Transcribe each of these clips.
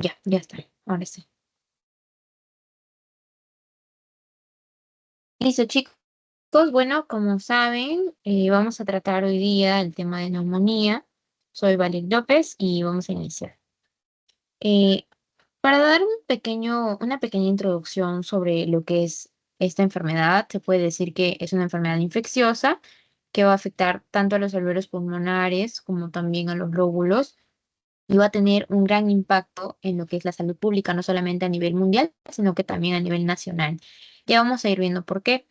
Ya está. Ahora sí. Listo, chicos. Bueno, como saben, vamos a tratar hoy día el tema de neumonía. Soy Valerie López y vamos a iniciar. Eh, para dar una pequeña introducción sobre lo que es esta enfermedad, se puede decir que es una enfermedad infecciosa que va a afectar tanto a los alveolos pulmonares como también a los lóbulos y va a tener un gran impacto en lo que es la salud pública, no solamente a nivel mundial, sino que también a nivel nacional. Ya vamos a ir viendo por qué.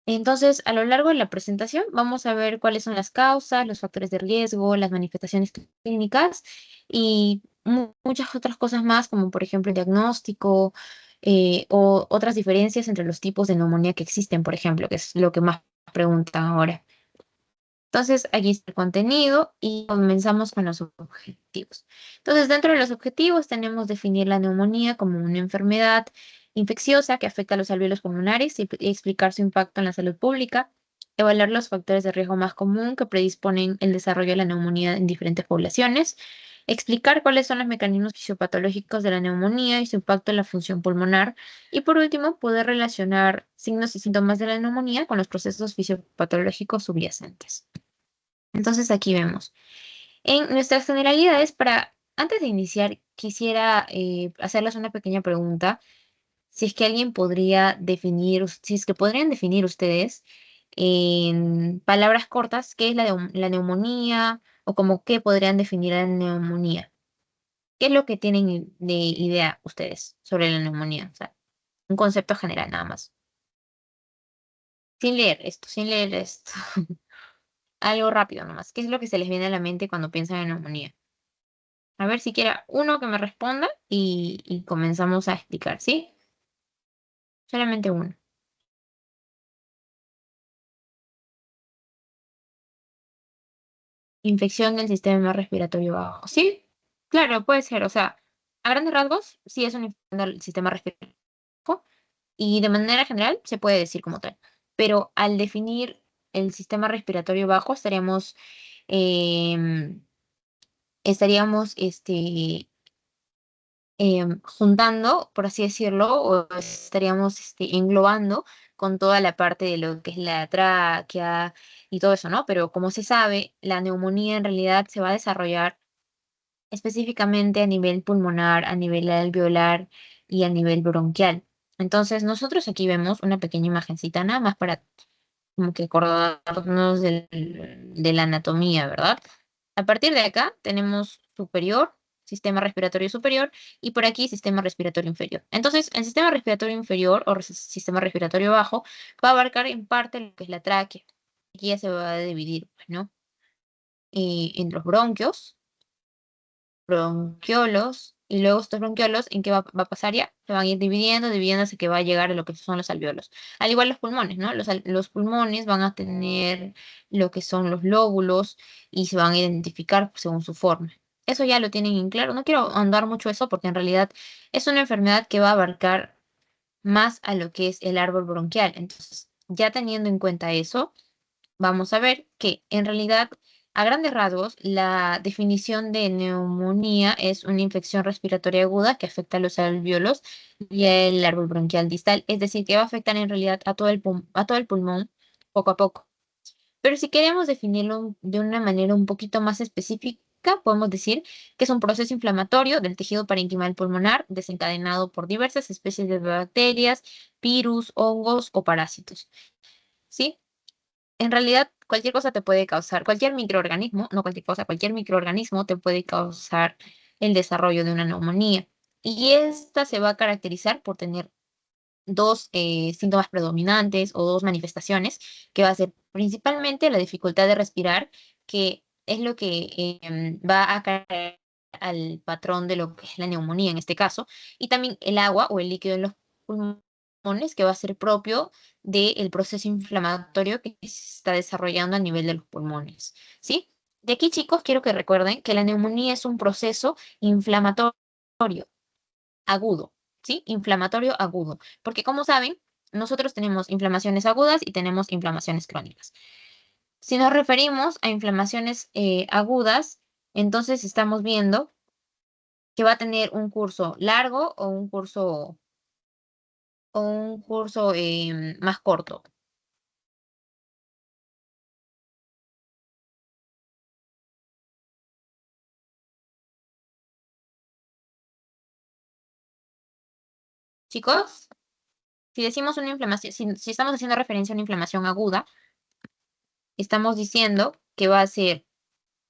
Entonces, a lo largo de la presentación vamos a ver cuáles son las causas, los factores de riesgo, las manifestaciones clínicas y muchas otras cosas más, como por ejemplo el diagnóstico o otras diferencias entre los tipos de neumonía que existen, por ejemplo, que es lo que más preguntan ahora. Entonces, aquí está el contenido y comenzamos con los objetivos. Entonces, dentro de los objetivos tenemos definir la neumonía como una enfermedad infecciosa que afecta a los alvéolos pulmonares y explicar su impacto en la salud pública, evaluar los factores de riesgo más común que predisponen el desarrollo de la neumonía en diferentes poblaciones, explicar cuáles son los mecanismos fisiopatológicos de la neumonía y su impacto en la función pulmonar, y por último, poder relacionar signos y síntomas de la neumonía con los procesos fisiopatológicos subyacentes. Entonces aquí vemos. En nuestras generalidades, antes de iniciar, quisiera hacerles una pequeña pregunta. Si es que alguien podría definir, si es que podrían definir ustedes en palabras cortas qué es la neumonía o como qué podrían definir la neumonía. ¿Qué es lo que tienen de idea ustedes sobre la neumonía? O sea, un concepto general nada más. Sin leer esto. Algo rápido nomás. ¿Qué es lo que se les viene a la mente cuando piensan en neumonía? A ver, siquiera uno que me responda y comenzamos a explicar, ¿sí? Solamente uno. Infección del sistema respiratorio bajo. Sí, claro, puede ser. O sea, a grandes rasgos, sí es una infección del sistema respiratorio bajo y de manera general se puede decir como tal. Pero al definir el sistema respiratorio bajo, em, estaríamos juntando, por así decirlo, o estaríamos englobando con toda la parte de lo que es la tráquea y todo eso, ¿no? Pero como se sabe, la neumonía en realidad se va a desarrollar específicamente a nivel pulmonar, a nivel alveolar y a nivel bronquial. Entonces, nosotros aquí vemos una pequeña imagencita nada más para como que acordarnos de la anatomía, ¿verdad? A partir de acá tenemos superior, sistema respiratorio superior, y por aquí sistema respiratorio inferior. Entonces, el sistema respiratorio inferior o sistema respiratorio bajo va a abarcar en parte lo que es la tráquea. Aquí ya se va a dividir, pues, ¿no? En los bronquios, bronquiolos, y luego estos bronquiolos, ¿en qué va a pasar ya? Se van a ir dividiendo hasta que va a llegar a lo que son los alveolos. Al igual los pulmones, ¿no? Los pulmones van a tener lo que son los lóbulos y se van a identificar según su forma. Eso ya lo tienen en claro. No quiero ahondar mucho eso porque en realidad es una enfermedad que va a abarcar más a lo que es el árbol bronquial. Entonces, ya teniendo en cuenta eso, vamos a ver que en realidad, a grandes rasgos, la definición de neumonía es una infección respiratoria aguda que afecta a los alvéolos y el árbol bronquial distal, es decir, que va a afectar en realidad a a todo el pulmón poco a poco. Pero si queremos definirlo de una manera un poquito más específica, podemos decir que es un proceso inflamatorio del tejido parenquimal pulmonar desencadenado por diversas especies de bacterias, virus, hongos o parásitos. ¿Sí? En realidad, cualquier cosa te puede causar, cualquier microorganismo, no cualquier cosa, cualquier microorganismo te puede causar el desarrollo de una neumonía. Y esta se va a caracterizar por tener dos síntomas predominantes o dos manifestaciones, que va a ser principalmente la dificultad de respirar, que es lo que va a caer al patrón de lo que es la neumonía en este caso, y también el agua o el líquido en los pulmones, que va a ser propio del proceso inflamatorio que se está desarrollando a nivel de los pulmones, ¿sí? De aquí, chicos, quiero que recuerden que la neumonía es un proceso inflamatorio agudo, ¿sí? Inflamatorio agudo. Porque como saben, nosotros tenemos inflamaciones agudas y tenemos inflamaciones crónicas. Si nos referimos a inflamaciones agudas, entonces estamos viendo que va a tener un curso largo o un curso más corto. Chicos, si decimos una inflamación, si estamos haciendo referencia a una inflamación aguda, estamos diciendo que va a ser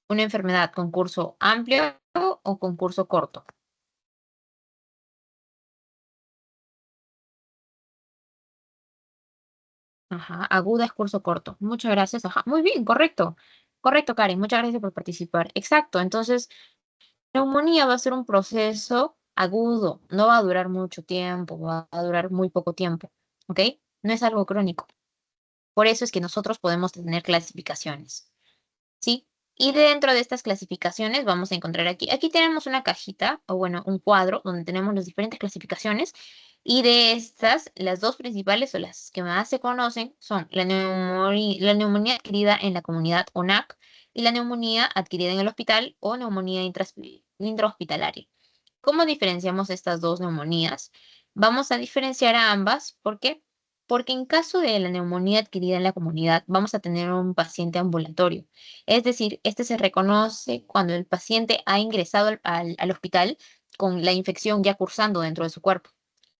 una enfermedad con curso amplio o con curso corto. Ajá, aguda es curso corto. Muchas gracias. Ajá, muy bien, correcto. Correcto, Karen. Muchas gracias por participar. Exacto. Entonces, neumonía va a ser un proceso agudo. No va a durar mucho tiempo, va a durar muy poco tiempo. ¿Ok? No es algo crónico. Por eso es que nosotros podemos tener clasificaciones. ¿Sí? Y dentro de estas clasificaciones vamos a encontrar aquí tenemos una cajita, o bueno, un cuadro donde tenemos las diferentes clasificaciones. Y de estas, las dos principales o las que más se conocen son la neumonía adquirida en la comunidad o NAC y la neumonía adquirida en el hospital o neumonía intrahospitalaria. ¿Cómo diferenciamos estas dos neumonías? Vamos a diferenciar a ambas. ¿Por qué? Porque en caso de la neumonía adquirida en la comunidad, vamos a tener un paciente ambulatorio. Es decir, este se reconoce cuando el paciente ha ingresado al hospital con la infección ya cursando dentro de su cuerpo.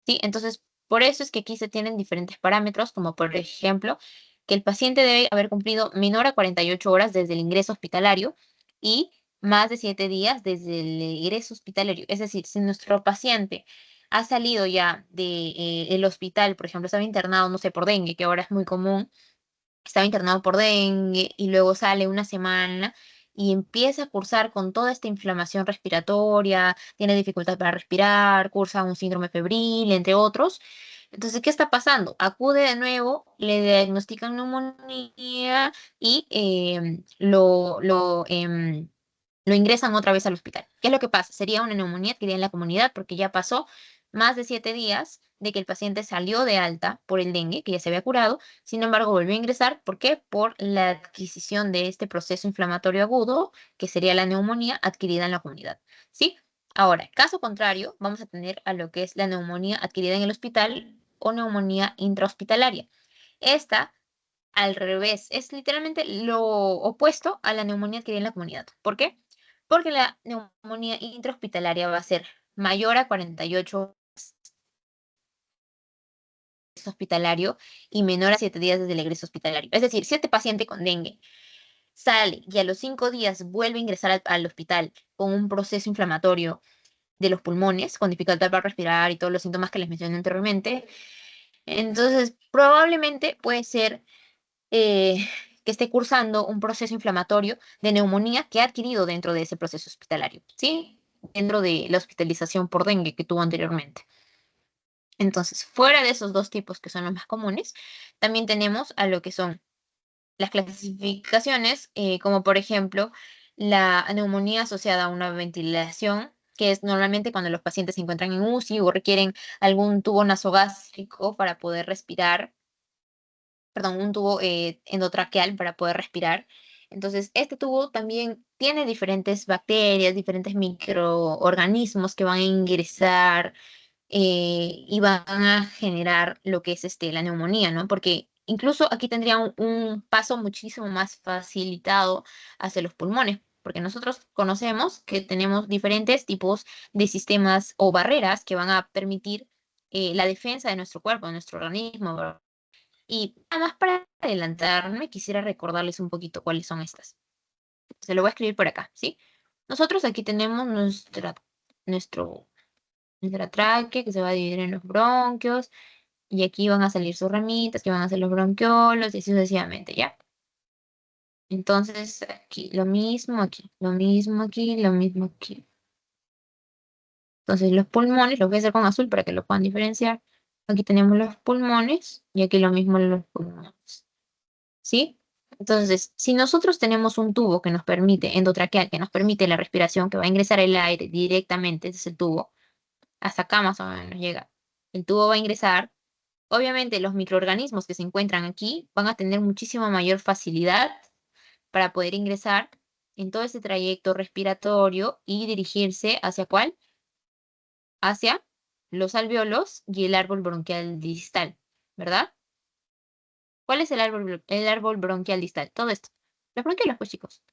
¿Sí? Entonces, por eso es que aquí se tienen diferentes parámetros, como por ejemplo, que el paciente debe haber cumplido menor a 48 horas desde el ingreso hospitalario y más de 7 días desde el ingreso hospitalario. Es decir, si nuestro paciente ha salido ya de, el hospital, por ejemplo, estaba internado, no sé, por dengue, que ahora es muy común, estaba internado por dengue y luego sale una semana y empieza a cursar con toda esta inflamación respiratoria, tiene dificultad para respirar, cursa un síndrome febril, entre otros. Entonces, ¿qué está pasando? Acude de nuevo, le diagnostican neumonía y lo ingresan otra vez al hospital. ¿Qué es lo que pasa? Sería una neumonía adquirida en la comunidad porque ya pasó más de 7 días de que el paciente salió de alta por el dengue, que ya se había curado. Sin embargo, volvió a ingresar. ¿Por qué? Por la adquisición de este proceso inflamatorio agudo, que sería la neumonía adquirida en la comunidad. ¿Sí? Ahora, caso contrario, vamos a tener a lo que es la neumonía adquirida en el hospital o neumonía intrahospitalaria. Esta, al revés, es literalmente lo opuesto a la neumonía adquirida en la comunidad. ¿Por qué? Porque la neumonía intrahospitalaria va a ser mayor a 48 hospitalario y menor a 7 días desde el egreso hospitalario. Es decir, si este paciente con dengue sale y a los 5 días vuelve a ingresar al hospital con un proceso inflamatorio de los pulmones, con dificultad para respirar y todos los síntomas que les mencioné anteriormente, entonces probablemente puede ser que esté cursando un proceso inflamatorio de neumonía que ha adquirido dentro de ese proceso hospitalario, ¿sí? Dentro de la hospitalización por dengue que tuvo anteriormente. Entonces, fuera de esos dos tipos que son los más comunes, también tenemos a lo que son las clasificaciones, como por ejemplo la neumonía asociada a una ventilación, que es normalmente cuando los pacientes se encuentran en UCI o requieren algún tubo nasogástrico para poder respirar, perdón, un tubo endotraqueal para poder respirar. Entonces, este tubo también tiene diferentes bacterias, diferentes microorganismos que van a ingresar y van a generar lo que es la neumonía, ¿no? Porque incluso aquí tendría un paso muchísimo más facilitado hacia los pulmones, porque nosotros conocemos que tenemos diferentes tipos de sistemas o barreras que van a permitir la defensa de nuestro cuerpo, de nuestro organismo, ¿verdad? Y nada más para adelantarme, quisiera recordarles un poquito cuáles son estas. Se lo voy a escribir por acá, ¿sí? Nosotros aquí tenemos nuestro nuestra tráquea que se va a dividir en los bronquios y aquí van a salir sus ramitas que van a ser los bronquiolos y así sucesivamente, ¿ya? Entonces, aquí lo mismo, aquí, lo mismo aquí, lo mismo aquí. Entonces, los pulmones, los voy a hacer con azul para que lo puedan diferenciar. Aquí tenemos los pulmones y aquí lo mismo los pulmones, ¿sí? Entonces, si nosotros tenemos un tubo que nos permite, endotraqueal, que nos permite la respiración, que va a ingresar el aire directamente, ese es el tubo, hasta acá más o menos llega. El tubo va a ingresar. Obviamente, los microorganismos que se encuentran aquí van a tener muchísima mayor facilidad para poder ingresar en todo ese trayecto respiratorio y dirigirse hacia ¿cuál? hacia los alvéolos y el árbol bronquial distal, ¿verdad? ¿Cuál es el árbol bronquial distal? Todo esto. Los bronquiolos, pues, chicos.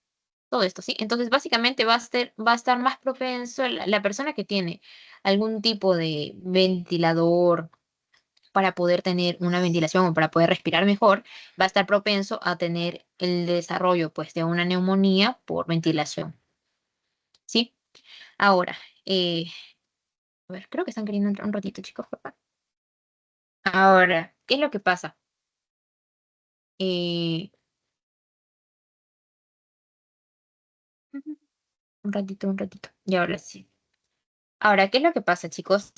Todo esto, ¿sí? Entonces, básicamente va a estar más propenso la persona que tiene algún tipo de ventilador para poder tener una ventilación o para poder respirar mejor, va a estar propenso a tener el desarrollo, pues, de una neumonía por ventilación, ¿sí? Ahora, a ver, creo que están queriendo entrar un ratito, chicos, por favor. Ahora, ¿qué es lo que pasa? Eh, un ratito. Y ahora sí. Ahora, ¿qué es lo que pasa, chicos?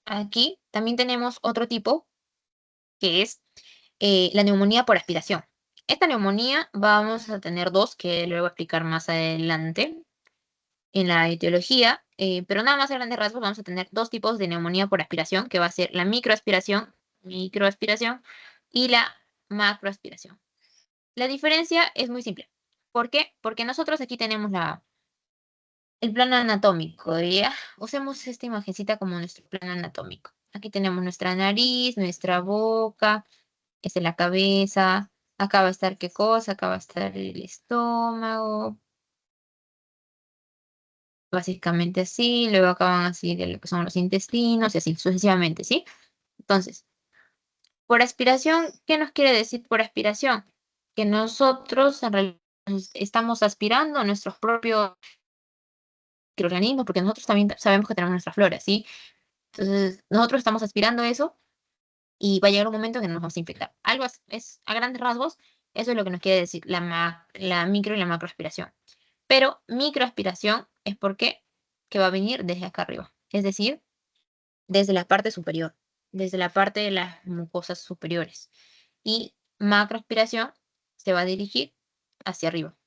Aquí también tenemos otro tipo, que es la neumonía por aspiración. Esta neumonía vamos a tener dos, que luego voy a explicar más adelante en la etiología, pero nada más a grandes rasgos vamos a tener dos tipos de neumonía por aspiración, que va a ser la microaspiración y la macroaspiración. La diferencia es muy simple. ¿Por qué? Porque nosotros aquí tenemos el plano anatómico, ¿ya? Usemos esta imagencita como nuestro plano anatómico. Aquí tenemos nuestra nariz, nuestra boca, esta es la cabeza, acá va a estar qué cosa, acá va a estar el estómago, básicamente así, luego acaban así de lo que son los intestinos y así sucesivamente, ¿sí? Entonces, por aspiración, ¿qué nos quiere decir por aspiración? Que nosotros en realidad estamos aspirando a nuestros propios microorganismos, porque nosotros también sabemos que tenemos nuestra flora, ¿sí? Entonces, nosotros estamos aspirando eso y va a llegar un momento en que nos vamos a infectar. Algo es a grandes rasgos, eso es lo que nos quiere decir la micro y la macroaspiración. Pero microaspiración es porque que va a venir desde acá arriba, es decir, desde la parte superior, desde la parte de las mucosas superiores. Y macroaspiración se va a dirigir hacia arriba,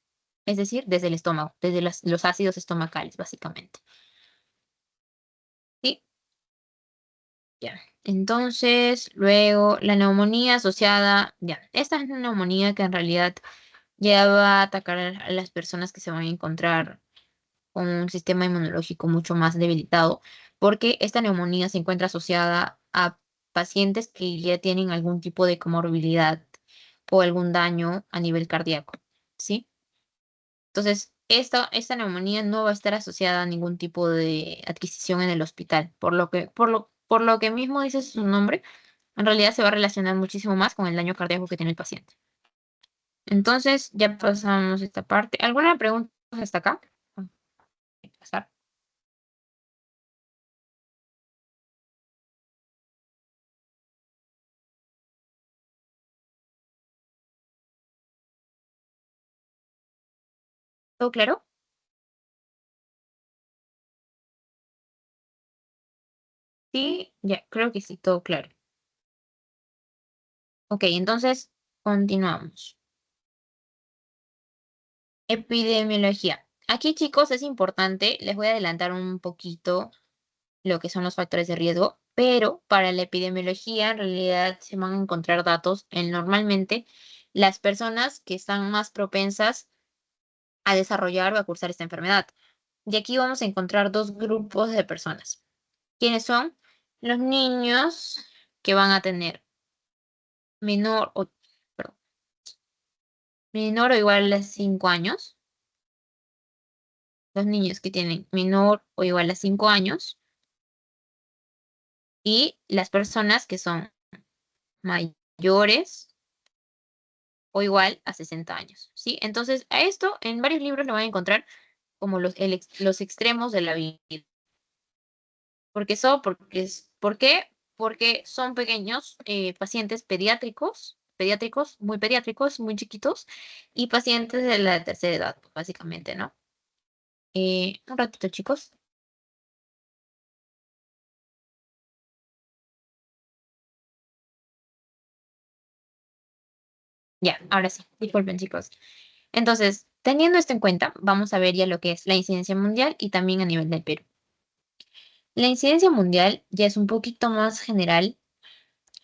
es decir, desde el estómago, desde los ácidos estomacales, básicamente. ¿Sí? Ya. Entonces, luego la neumonía asociada, ya, esta es una neumonía que en realidad ya va a atacar a las personas que se van a encontrar con un sistema inmunológico mucho más debilitado, porque esta neumonía se encuentra asociada a pacientes que ya tienen algún tipo de comorbilidad o algún daño a nivel cardíaco, ¿sí? Entonces, esta neumonía no va a estar asociada a ningún tipo de adquisición en el hospital, por lo que mismo dice su nombre, en realidad se va a relacionar muchísimo más con el daño cardíaco que tiene el paciente. Entonces, ya pasamos esta parte. ¿Alguna pregunta hasta acá? Pasar. ¿Todo claro? Sí, ya, creo que sí, todo claro. Ok, entonces continuamos. Epidemiología. Aquí, chicos, es importante, les voy a adelantar un poquito lo que son los factores de riesgo, pero para la epidemiología en realidad se van a encontrar datos en normalmente las personas que están más propensas a desarrollar o a cursar esta enfermedad. Y aquí vamos a encontrar dos grupos de personas. ¿Quiénes son? Los niños que van a tener menor o, perdón, menor o igual a 5 años. Los niños que tienen menor o igual a 5 años. Y las personas que son mayores o igual a 60 años, ¿sí? Entonces, a esto en varios libros lo van a encontrar como los extremos de la vida. ¿Por qué? Porque son pequeños pacientes muy pediátricos, muy chiquitos, y pacientes de la tercera edad, básicamente, ¿no? Un ratito, chicos. Ya, ahora sí, disculpen, chicos. Entonces, teniendo esto en cuenta, vamos a ver ya lo que es la incidencia mundial y también a nivel del Perú. La incidencia mundial ya es un poquito más general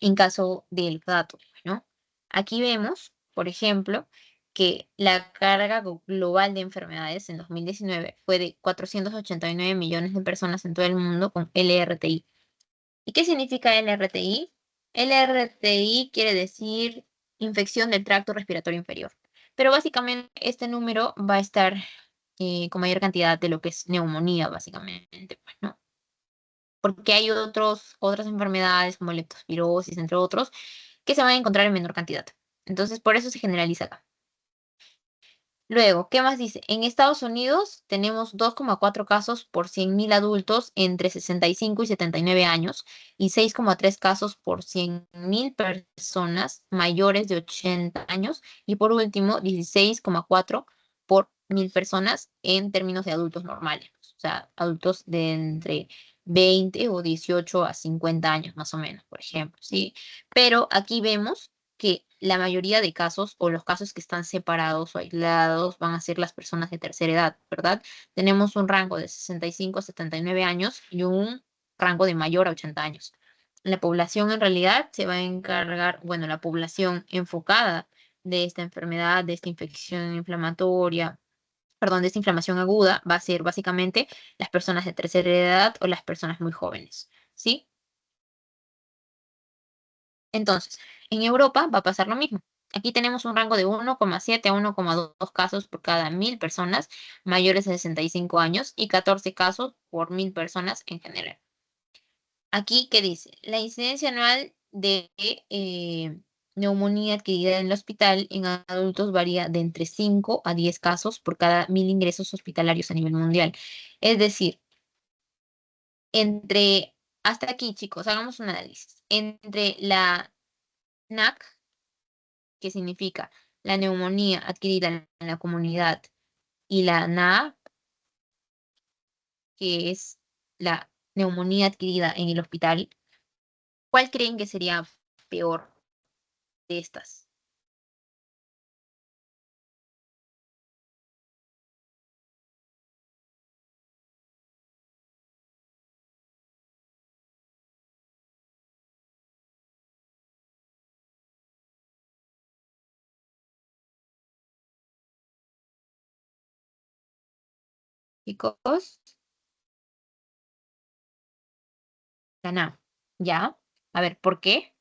en caso del dato, ¿no? Aquí vemos, por ejemplo, que la carga global de enfermedades en 2019 fue de 489 millones de personas en todo el mundo con LRTI. ¿Y qué significa LRTI? LRTI quiere decir infección del tracto respiratorio inferior. Pero básicamente este número va a estar con mayor cantidad de lo que es neumonía, básicamente, pues, ¿no? Porque hay otras enfermedades como leptospirosis, entre otros, que se van a encontrar en menor cantidad. Entonces, por eso se generaliza acá. Luego, ¿qué más dice? En Estados Unidos tenemos 2,4 casos por 100.000 adultos entre 65 y 79 años y 6,3 casos por 100.000 personas mayores de 80 años y por último 16,4 por 1.000 personas en términos de adultos normales, o sea, adultos de entre 20 o 18 a 50 años más o menos, por ejemplo, ¿sí? Pero aquí vemos que la mayoría de casos o los casos que están separados o aislados van a ser las personas de tercera edad, ¿verdad? Tenemos un rango de 65 a 79 años y un rango de mayor a 80 años. La población en realidad se va a encargar, bueno, la población enfocada de esta enfermedad, de esta infección inflamatoria, perdón, de esta inflamación aguda, va a ser básicamente las personas de tercera edad o las personas muy jóvenes, ¿sí? Entonces, en Europa va a pasar lo mismo. Aquí tenemos un rango de 1,7 a 1,2 casos por cada 1.000 personas mayores de 65 años y 14 casos por 1.000 personas en general. Aquí, ¿qué dice? La incidencia anual de neumonía adquirida en el hospital en adultos varía de entre 5 a 10 casos por cada 1.000 ingresos hospitalarios a nivel mundial. Es decir, hasta aquí, chicos, hagamos un análisis. Entre la NAC, que significa la neumonía adquirida en la comunidad, y la NA, que es la neumonía adquirida en el hospital, ¿cuál creen que sería peor de estas? Chicos, la NA. ¿Ya? A ver, ¿por qué?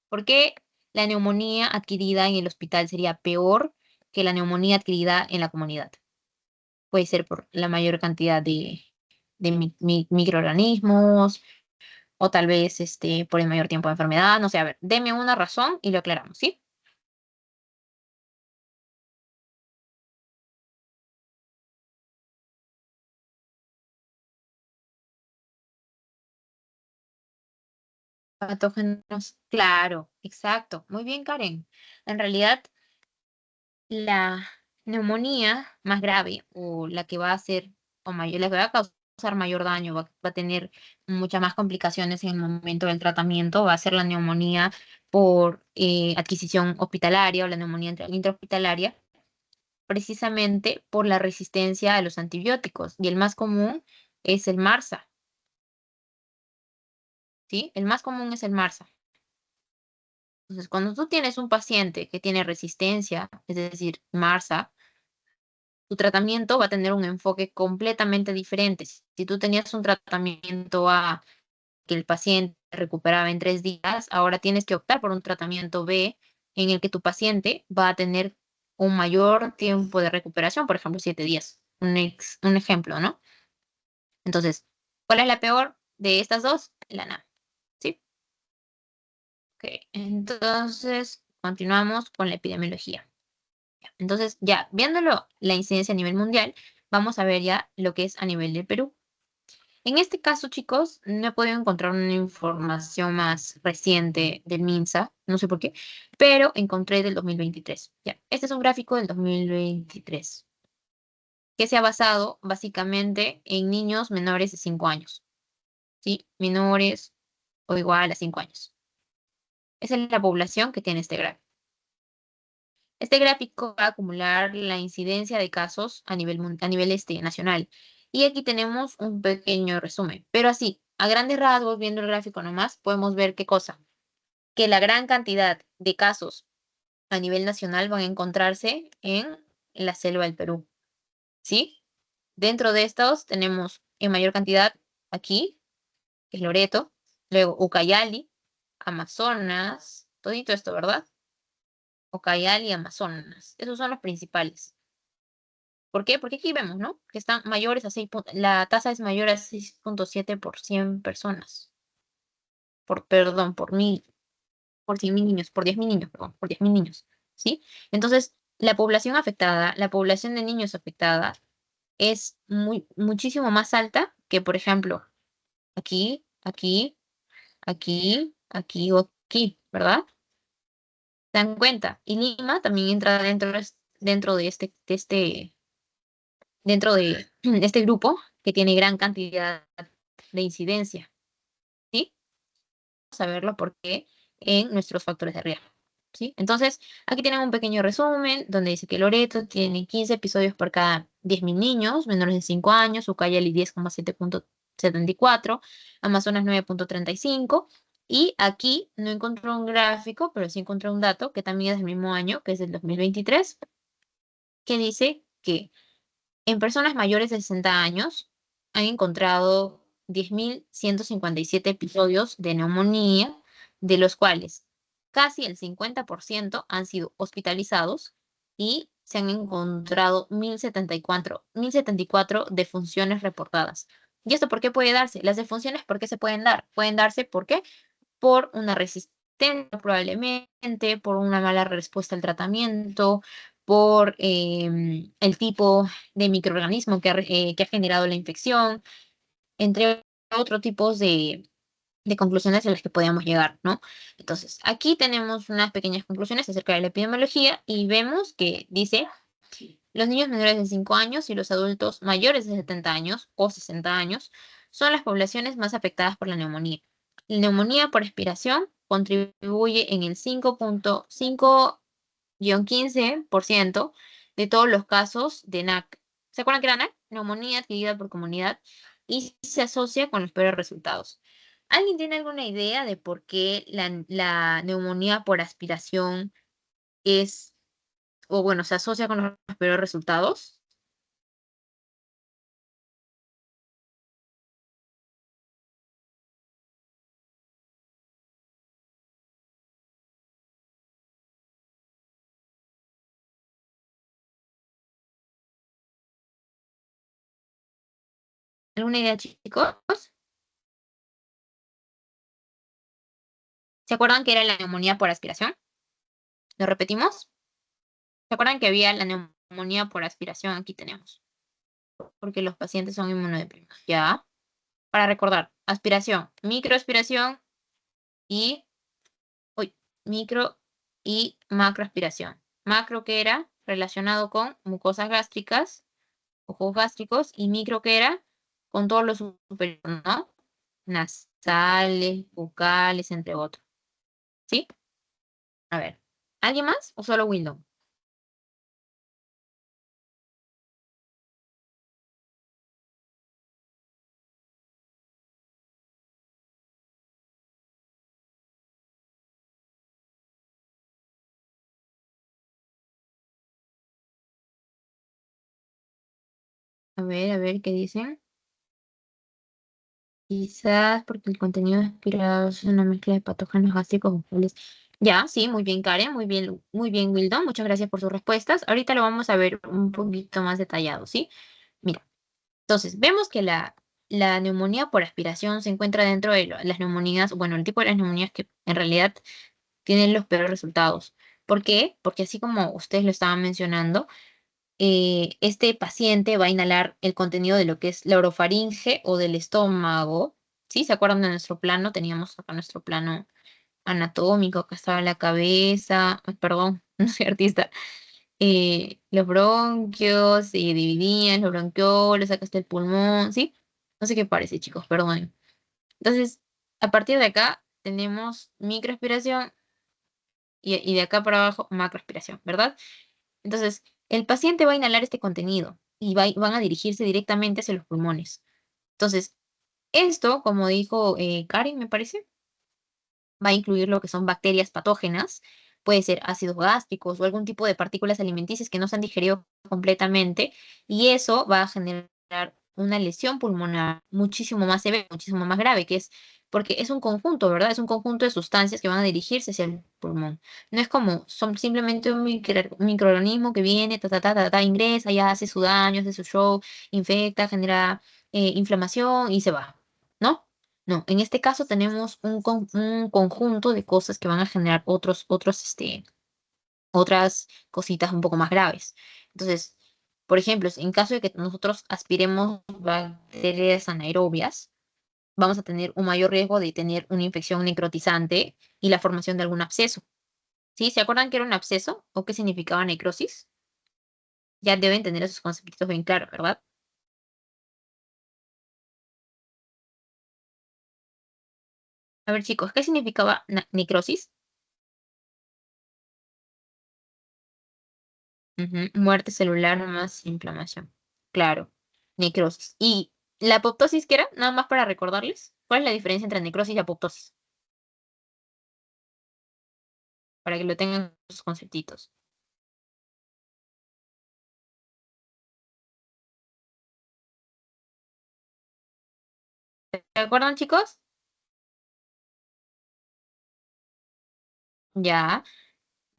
¿Por qué la neumonía adquirida en el hospital sería peor que la neumonía adquirida en la comunidad? Puede ser por la mayor cantidad de microorganismos, o tal vez por el mayor tiempo de enfermedad, no sé, a ver, deme una razón y lo aclaramos, ¿sí? Patógenos, claro, exacto. Muy bien, Karen. En realidad, la neumonía más grave o la que va a hacer o mayor, la que va a causar mayor daño, va a tener muchas más complicaciones en el momento del tratamiento, va a ser la neumonía por adquisición hospitalaria o la neumonía intrahospitalaria, precisamente por la resistencia a los antibióticos. Y el más común es el MRSA, ¿sí? El más común es el MRSA. Entonces, cuando tú tienes un paciente que tiene resistencia, es decir, MRSA, tu tratamiento va a tener un enfoque completamente diferente. Si tú tenías un tratamiento A que el paciente recuperaba en 3 días, ahora tienes que optar por un tratamiento B en el que tu paciente va a tener un mayor tiempo de recuperación, por ejemplo, 7 días. Un ejemplo, ¿no? Entonces, ¿cuál es la peor de estas dos? La NA, ¿sí? Ok, entonces continuamos con la epidemiología. Entonces, ya viéndolo la incidencia a nivel mundial, vamos a ver ya lo que es a nivel de Perú. En este caso, chicos, no he podido encontrar una información más reciente del MINSA, no sé por qué, pero encontré del 2023. Ya, este es un gráfico del 2023 que se ha basado básicamente en niños menores de 5 años, ¿sí? Menores o igual a 5 años. Esa es la población que tiene este gráfico. Este gráfico va a acumular la incidencia de casos a nivel, nacional. Y aquí tenemos un pequeño resumen. Pero así, a grandes rasgos, viendo el gráfico nomás, podemos ver qué cosa. Que la gran cantidad de casos a nivel nacional van a encontrarse en la selva del Perú, ¿sí? Dentro de estos tenemos en mayor cantidad aquí, que es Loreto, luego Ucayali, Amazonas, todito esto, ¿verdad? Ucayali y Amazonas. Esos son los principales. ¿Por qué? Porque aquí vemos, ¿no? Que están mayores a 6, la tasa es mayor a 6,7 por 100 personas. Perdón, por 100.000 niños, por 10.000 niños, perdón, por 10.000 niños, ¿sí? Entonces, la población afectada, la población de niños afectada es muchísimo más alta que, por ejemplo, aquí, aquí, aquí, aquí o aquí, ¿verdad? ¿Se dan cuenta? Y Lima también entra dentro dentro de este grupo que tiene gran cantidad de incidencia, ¿sí? Vamos a verlo porque en nuestros factores de riesgo, ¿sí? Entonces, aquí tienen un pequeño resumen donde dice que Loreto tiene 15 episodios por cada 10.000 niños menores de 5 años, Ucayali 10,7.74, Amazonas 9,35. Y aquí no encontré un gráfico, pero sí encontré un dato que también es del mismo año, que es del 2023, que dice que en personas mayores de 60 años han encontrado 10.157 episodios de neumonía, de los cuales casi el 50% han sido hospitalizados y se han encontrado 1.074 defunciones reportadas. ¿Y esto por qué puede darse? Las defunciones, ¿por qué se pueden dar? Pueden darse, ¿por qué? Por una resistencia probablemente, por una mala respuesta al tratamiento, por el tipo de microorganismo que ha generado la infección, entre otros tipos de conclusiones a las que podíamos llegar, ¿no? Entonces, aquí tenemos unas pequeñas conclusiones acerca de la epidemiología y vemos que dice, los niños menores de 5 años y los adultos mayores de 70 años o 60 años son las poblaciones más afectadas por la neumonía. La neumonía por aspiración contribuye en el 5,5-15% de todos los casos de NAC. ¿Se acuerdan que era NAC? Neumonía adquirida por comunidad y se asocia con los peores resultados. ¿Alguien tiene alguna idea de por qué la neumonía por aspiración es, o bueno, se asocia con los peores resultados? ¿Alguna idea, chicos? ¿Se acuerdan que era la neumonía por aspiración? ¿Lo repetimos? ¿Se acuerdan que había la neumonía por aspiración? Aquí tenemos. Porque los pacientes son inmunodeprimidos. ¿Ya? Para recordar, aspiración, microaspiración y, uy, micro y macroaspiración. Macro que era relacionado con mucosas gástricas, ojos gástricos, y micro que era con todos los superiores, ¿no? Nasales, bucales, entre otros. ¿Sí? A ver, ¿alguien más o solo Windows? A ver, ¿qué dicen? Quizás porque el contenido aspirado es una mezcla de patógenos gástricos bucales. Ya, sí, muy bien, Karen, muy bien, Wildon. Muchas gracias por sus respuestas. Ahorita lo vamos a ver un poquito más detallado, ¿sí? Mira, entonces, vemos que la neumonía por aspiración se encuentra dentro de las neumonías, bueno, el tipo de las neumonías que en realidad tienen los peores resultados. ¿Por qué? Porque así como ustedes lo estaban mencionando, este paciente va a inhalar el contenido de lo que es la orofaringe o del estómago. ¿Sí? ¿Se acuerdan de nuestro plano? Teníamos acá nuestro plano anatómico, acá estaba la cabeza, ay, perdón, no soy artista. Los bronquios se dividían, los bronquiolos, acá está el pulmón, ¿sí? No sé qué parece, chicos, perdón. Entonces, a partir de acá tenemos microaspiración y de acá para abajo macroaspiración, ¿verdad? Entonces, el paciente va a inhalar este contenido y van a dirigirse directamente hacia los pulmones. Entonces, esto, como dijo Karen, me parece, va a incluir lo que son bacterias patógenas, puede ser ácidos gástricos o algún tipo de partículas alimenticias que no se han digerido completamente, y eso va a generar una lesión pulmonar muchísimo más severa, muchísimo más grave, que es porque es un conjunto, ¿verdad? Es un conjunto de sustancias que van a dirigirse hacia el pulmón. No es como, son simplemente un microorganismo que viene, ingresa, ya hace su daño, hace su show, infecta, genera inflamación y se va, ¿no? No, en este caso tenemos un conjunto de cosas que van a generar otras cositas un poco más graves. Entonces, por ejemplo, en caso de que nosotros aspiremos bacterias anaerobias, vamos a tener un mayor riesgo de tener una infección necrotizante y la formación de algún absceso. ¿Sí? ¿Se acuerdan que era un absceso o qué significaba necrosis? Ya deben tener esos conceptos bien claros, ¿verdad? A ver, chicos, ¿qué significaba necrosis? Ujú, muerte celular más inflamación. Claro, necrosis. ¿Y la apoptosis qué era? Nada más para recordarles. ¿Cuál es la diferencia entre necrosis y apoptosis? Para que lo tengan sus conceptitos. ¿Se acuerdan, chicos? Ya,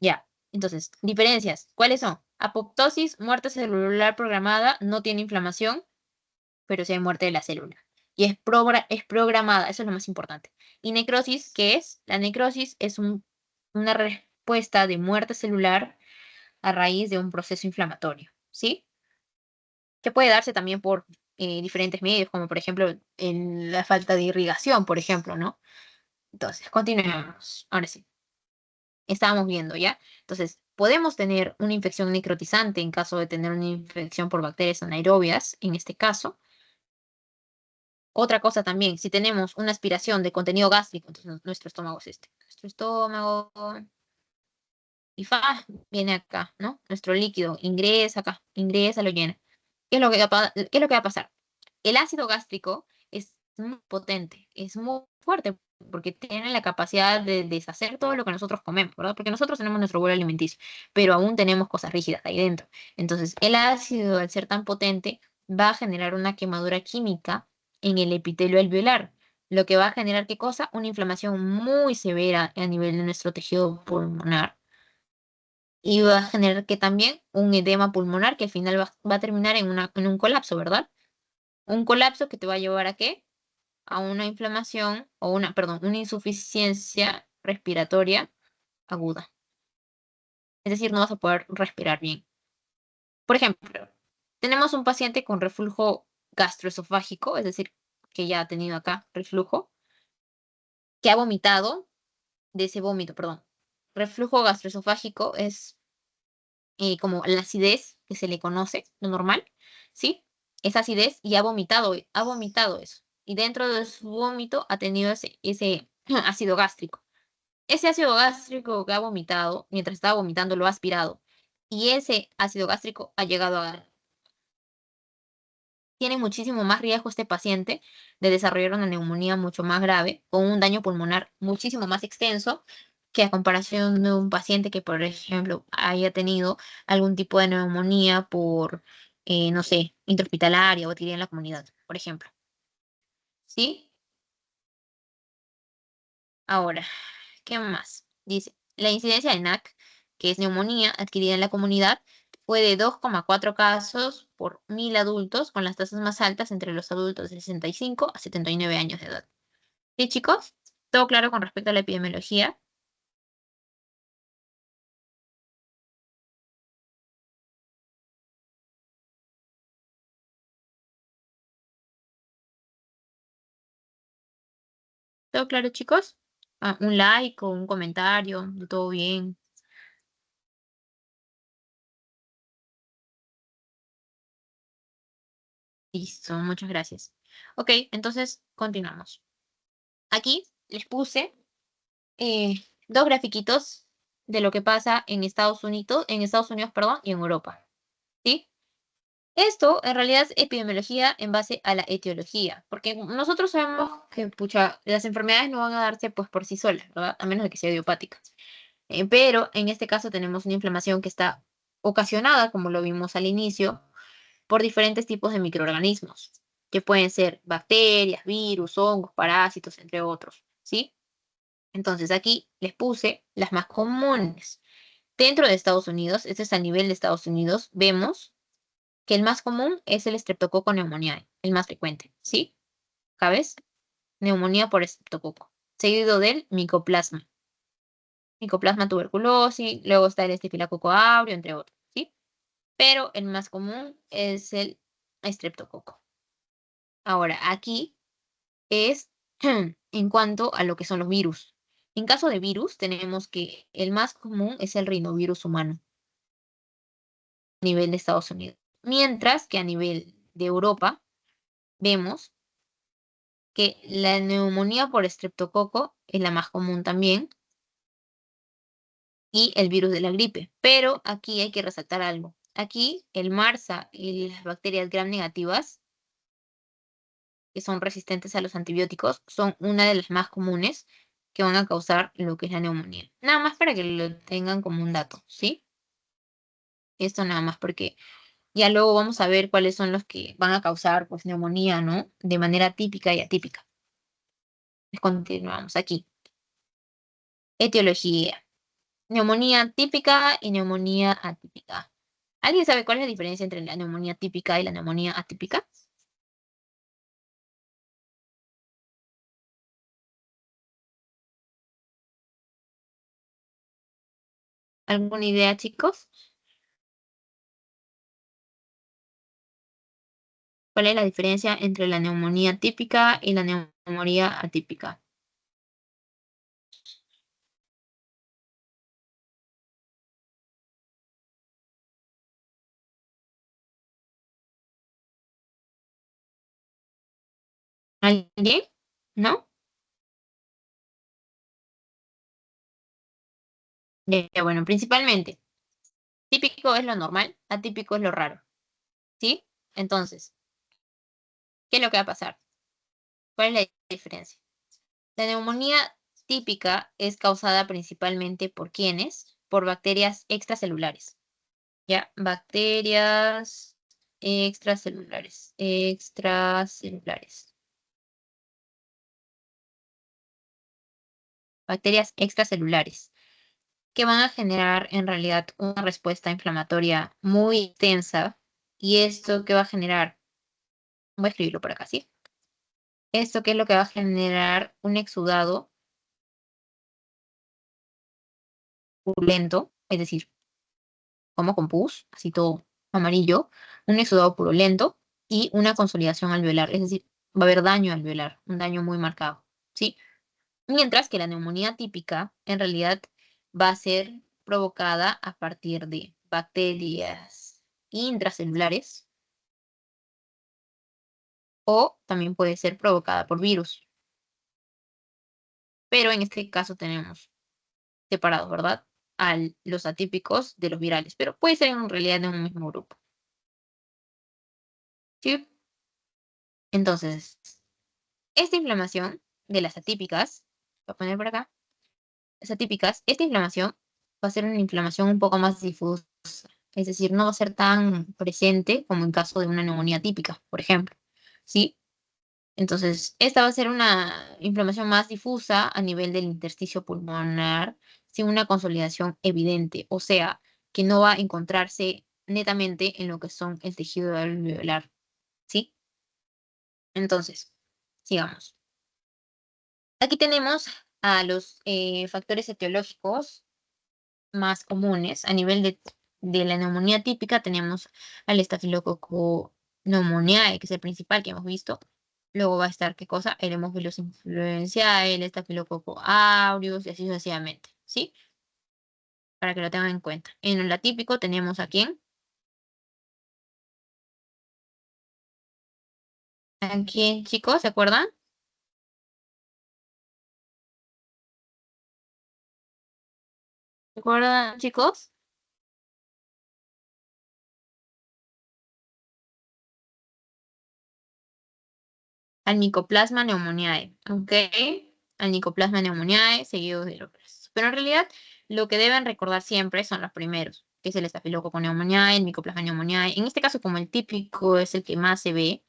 ya. Entonces, diferencias. ¿Cuáles son? Apoptosis, muerte celular programada, no tiene inflamación, pero sí hay muerte de la célula. Y es programada, eso es lo más importante. Y necrosis, ¿qué es? La necrosis es una respuesta de muerte celular a raíz de un proceso inflamatorio, ¿sí? Que puede darse también por diferentes medios, como por ejemplo en la falta de irrigación, por ejemplo, ¿no? Entonces, continuemos. Ahora sí, estábamos viendo ya. Entonces, podemos tener una infección necrotizante en caso de tener una infección por bacterias anaerobias, en este caso. Otra cosa también, si tenemos una aspiración de contenido gástrico, entonces nuestro estómago es este. Nuestro estómago y viene acá, ¿no? Nuestro líquido ingresa acá, ingresa, lo llena. ¿Qué es lo que va a pasar? El ácido gástrico es muy potente, es muy fuerte, porque tiene la capacidad de deshacer todo lo que nosotros comemos, ¿verdad? Porque nosotros tenemos nuestro bolo alimenticio, pero aún tenemos cosas rígidas ahí dentro. Entonces, el ácido, al ser tan potente, va a generar una quemadura química en el epitelio alveolar, lo que va a generar, ¿qué cosa? Una inflamación muy severa a nivel de nuestro tejido pulmonar y va a generar que también un edema pulmonar que al final va a terminar en un colapso, ¿verdad? Un colapso que te va a llevar a qué? A una inflamación o perdón, una insuficiencia respiratoria aguda. Es decir, no vas a poder respirar bien. Por ejemplo, tenemos un paciente con reflujo gastroesofágico, es decir, que ya ha tenido acá reflujo, que ha vomitado de ese vómito, perdón. Reflujo gastroesofágico es como la acidez que se le conoce, lo normal, ¿sí? Esa acidez y ha vomitado eso. Y dentro de su vómito ha tenido ese ácido gástrico. Ese ácido gástrico que ha vomitado, mientras estaba vomitando, lo ha aspirado. Y ese ácido gástrico ha llegado a... Tiene muchísimo más riesgo este paciente de desarrollar una neumonía mucho más grave, con un daño pulmonar muchísimo más extenso que a comparación de un paciente que, por ejemplo, haya tenido algún tipo de neumonía por, no sé, intrahospitalaria o adquirida en la comunidad, por ejemplo. ¿Sí? Ahora, ¿qué más? Dice, la incidencia de NAC, que es neumonía adquirida en la comunidad, fue de 2,4 casos por 1000 adultos, con las tasas más altas entre los adultos de 65 a 79 años de edad. ¿Sí, chicos? ¿Todo claro con respecto a la epidemiología? ¿Todo claro, chicos? Ah, un like o un comentario, todo bien. Listo, muchas gracias. Ok, entonces continuamos. Aquí les puse dos grafiquitos de lo que pasa en Estados Unidos, perdón, y en Europa. ¿Sí? Esto en realidad es epidemiología en base a la etiología, porque nosotros sabemos que pucha, las enfermedades no van a darse pues por sí solas, ¿verdad? A menos de que sea idiopática. Pero en este caso tenemos una inflamación que está ocasionada, como lo vimos al inicio, por diferentes tipos de microorganismos, que pueden ser bacterias, virus, hongos, parásitos, entre otros, ¿sí? Entonces aquí les puse las más comunes. Dentro de Estados Unidos, este es a nivel de Estados Unidos, vemos que el más común es el Streptococcus pneumoniae, el más frecuente, ¿sí? ¿Sabes? Neumonía por estreptococo, seguido del micoplasma. Micoplasma tuberculosis, luego está el estafilococo aureus, entre otros, ¿sí? Pero el más común es el estreptococo. Ahora, aquí es en cuanto a lo que son los virus. En caso de virus, tenemos que el más común es el rinovirus humano a nivel de Estados Unidos. Mientras que a nivel de Europa, vemos que la neumonía por estreptococo es la más común también y el virus de la gripe. Pero aquí hay que resaltar algo. Aquí el MRSA y las bacterias gram negativas, que son resistentes a los antibióticos, son una de las más comunes que van a causar lo que es la neumonía. Nada más para que lo tengan como un dato, ¿sí? Esto nada más porque ya luego vamos a ver cuáles son los que van a causar pues neumonía, ¿no? De manera típica y atípica. Continuamos aquí. Etiología. Neumonía típica y neumonía atípica. ¿Alguien sabe cuál es la diferencia entre la neumonía típica y la neumonía atípica? ¿Alguna idea, chicos? ¿Cuál es la diferencia entre la neumonía típica y la neumonía atípica? ¿Alguien? ¿No? Ya, bueno, principalmente, típico es lo normal, atípico es lo raro, ¿sí? Entonces, ¿qué es lo que va a pasar? ¿Cuál es la diferencia? La neumonía típica es causada principalmente por ¿quiénes? Por bacterias extracelulares. Ya, bacterias extracelulares. Bacterias extracelulares, que van a generar en realidad una respuesta inflamatoria muy intensa. ¿Y esto qué va a generar? Voy a escribirlo por acá, ¿sí? Esto qué es lo que va a generar un exudado purulento, es decir, como con pus, así todo amarillo, un exudado purulento y una consolidación alveolar, es decir, va a haber daño alveolar, un daño muy marcado, ¿sí? Mientras que la neumonía típica en realidad va a ser provocada a partir de bacterias intracelulares o también puede ser provocada por virus. Pero en este caso tenemos separados, ¿verdad? A los atípicos de los virales, pero puede ser en realidad de un mismo grupo. ¿Sí? Entonces, esta inflamación de las atípicas, voy a poner por acá, las atípicas, esta inflamación va a ser una inflamación un poco más difusa, es decir, no va a ser tan presente como en caso de una neumonía típica, por ejemplo, ¿sí? Entonces, esta va a ser una inflamación más difusa a nivel del intersticio pulmonar, sin una consolidación evidente, o sea, que no va a encontrarse netamente en lo que son el tejido alveolar, ¿sí? Entonces, sigamos. Aquí tenemos a los factores etiológicos más comunes. A nivel de la neumonía típica tenemos al estafilococo pneumoniae, que es el principal que hemos visto. Luego va a estar, ¿qué cosa? El Haemophilus influenzae, el estafilococo aureus y así sucesivamente, ¿sí? Para que lo tengan en cuenta. En el atípico tenemos a quién. ¿A quién, chicos? ¿Se acuerdan? ¿Se acuerdan, chicos? Al Mycoplasma pneumoniae, ¿ok? Al Mycoplasma pneumoniae seguido de los. Pero en realidad lo que deben recordar siempre son los primeros, que es el Staphylococcus pneumoniae, el Mycoplasma pneumoniae. En este caso, como el típico es el que más se ve,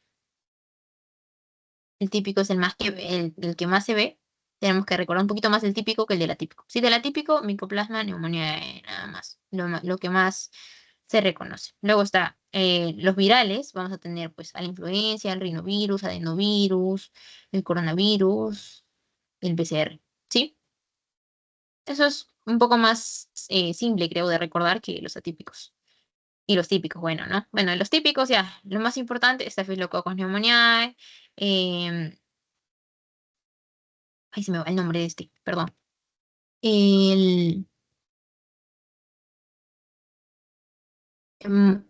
el típico es el que más se ve, tenemos que recordar un poquito más el típico que el del atípico. Sí, del atípico, Mycoplasma pneumoniae, nada más, lo que más se reconoce. Luego está los virales, vamos a tener pues a la influencia, el rinovirus, adenovirus, el coronavirus, el PCR, ¿sí? Eso es un poco más simple, creo, de recordar que los atípicos. Y los típicos, bueno, ¿no? Bueno, los típicos ya, lo más importante, Staphylococcus pneumoniae, eh, ay, se me va el nombre de este, perdón. El hem-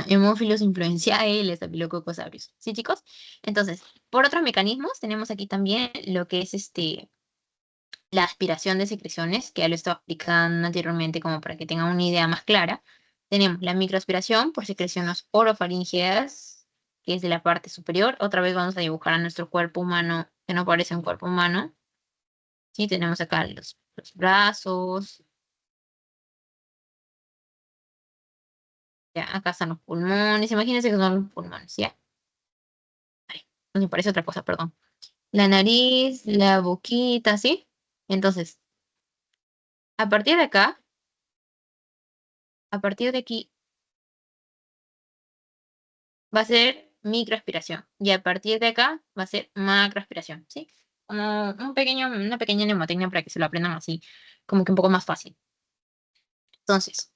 Haemophilus influenzae, el Staphylococcus aureus. ¿Sí, chicos? Entonces, por otros mecanismos, tenemos aquí también lo que es la aspiración de secreciones, que ya lo estaba explicando anteriormente como para que tengan una idea más clara. Tenemos la microaspiración por secreciones orofaríngeas, que es de la parte superior. Otra vez vamos a dibujar a nuestro cuerpo humano, que no parece un cuerpo humano. Sí, tenemos acá los brazos, ya, acá están los pulmones. Imagínense que son los pulmones, ¿ya? Ay, no me parece otra cosa, perdón. La nariz, la boquita, ¿sí? Entonces, a partir de acá, a partir de aquí, va a ser microaspiración. Y a partir de acá va a ser macroaspiración, ¿sí? Como una pequeña mnemotecnia para que se lo aprendan así, como que un poco más fácil. Entonces,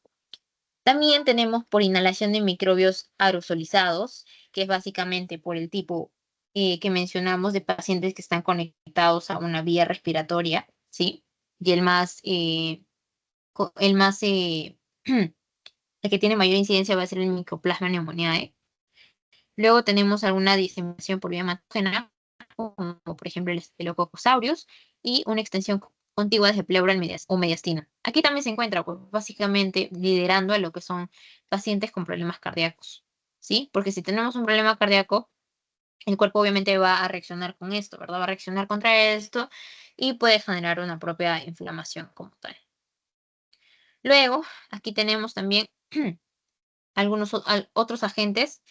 también tenemos por inhalación de microbios aerosolizados, que es básicamente por el tipo que mencionamos de pacientes que están conectados a una vía respiratoria, ¿sí? Y el más, el que tiene mayor incidencia va a ser el Mycoplasma pneumoniae. Luego tenemos alguna diseminación por vía patógena, como por ejemplo el Staphylococcus aureus, y una extensión contigua de pleura o mediastina. Aquí también se encuentra, pues, básicamente liderando a lo que son pacientes con problemas cardíacos, ¿sí? Porque si tenemos un problema cardíaco, el cuerpo obviamente va a reaccionar con esto, ¿verdad? Va a reaccionar contra esto y puede generar una propia inflamación como tal. Luego, aquí tenemos también otros agentes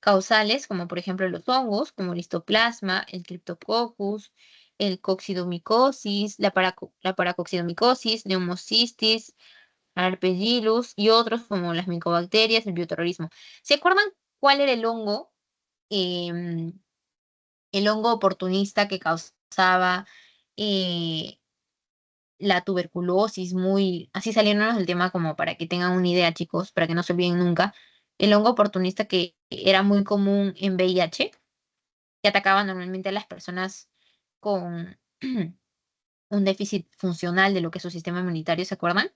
causales, como por ejemplo los hongos, como el histoplasma, el Cryptococcus, el coccidomicosis, la paracoccidomicosis, neumocistis, arpegillus y otros como las micobacterias, el bioterrorismo. ¿Se acuerdan cuál era em, el hongo oportunista que causaba eh, la tuberculosis? Así saliéndonos del tema como para que tengan una idea, chicos, para que no se olviden nunca. El hongo oportunista que era muy común en VIH, que atacaban normalmente a las personas con un déficit funcional de lo que es su sistema inmunitario, ¿se acuerdan?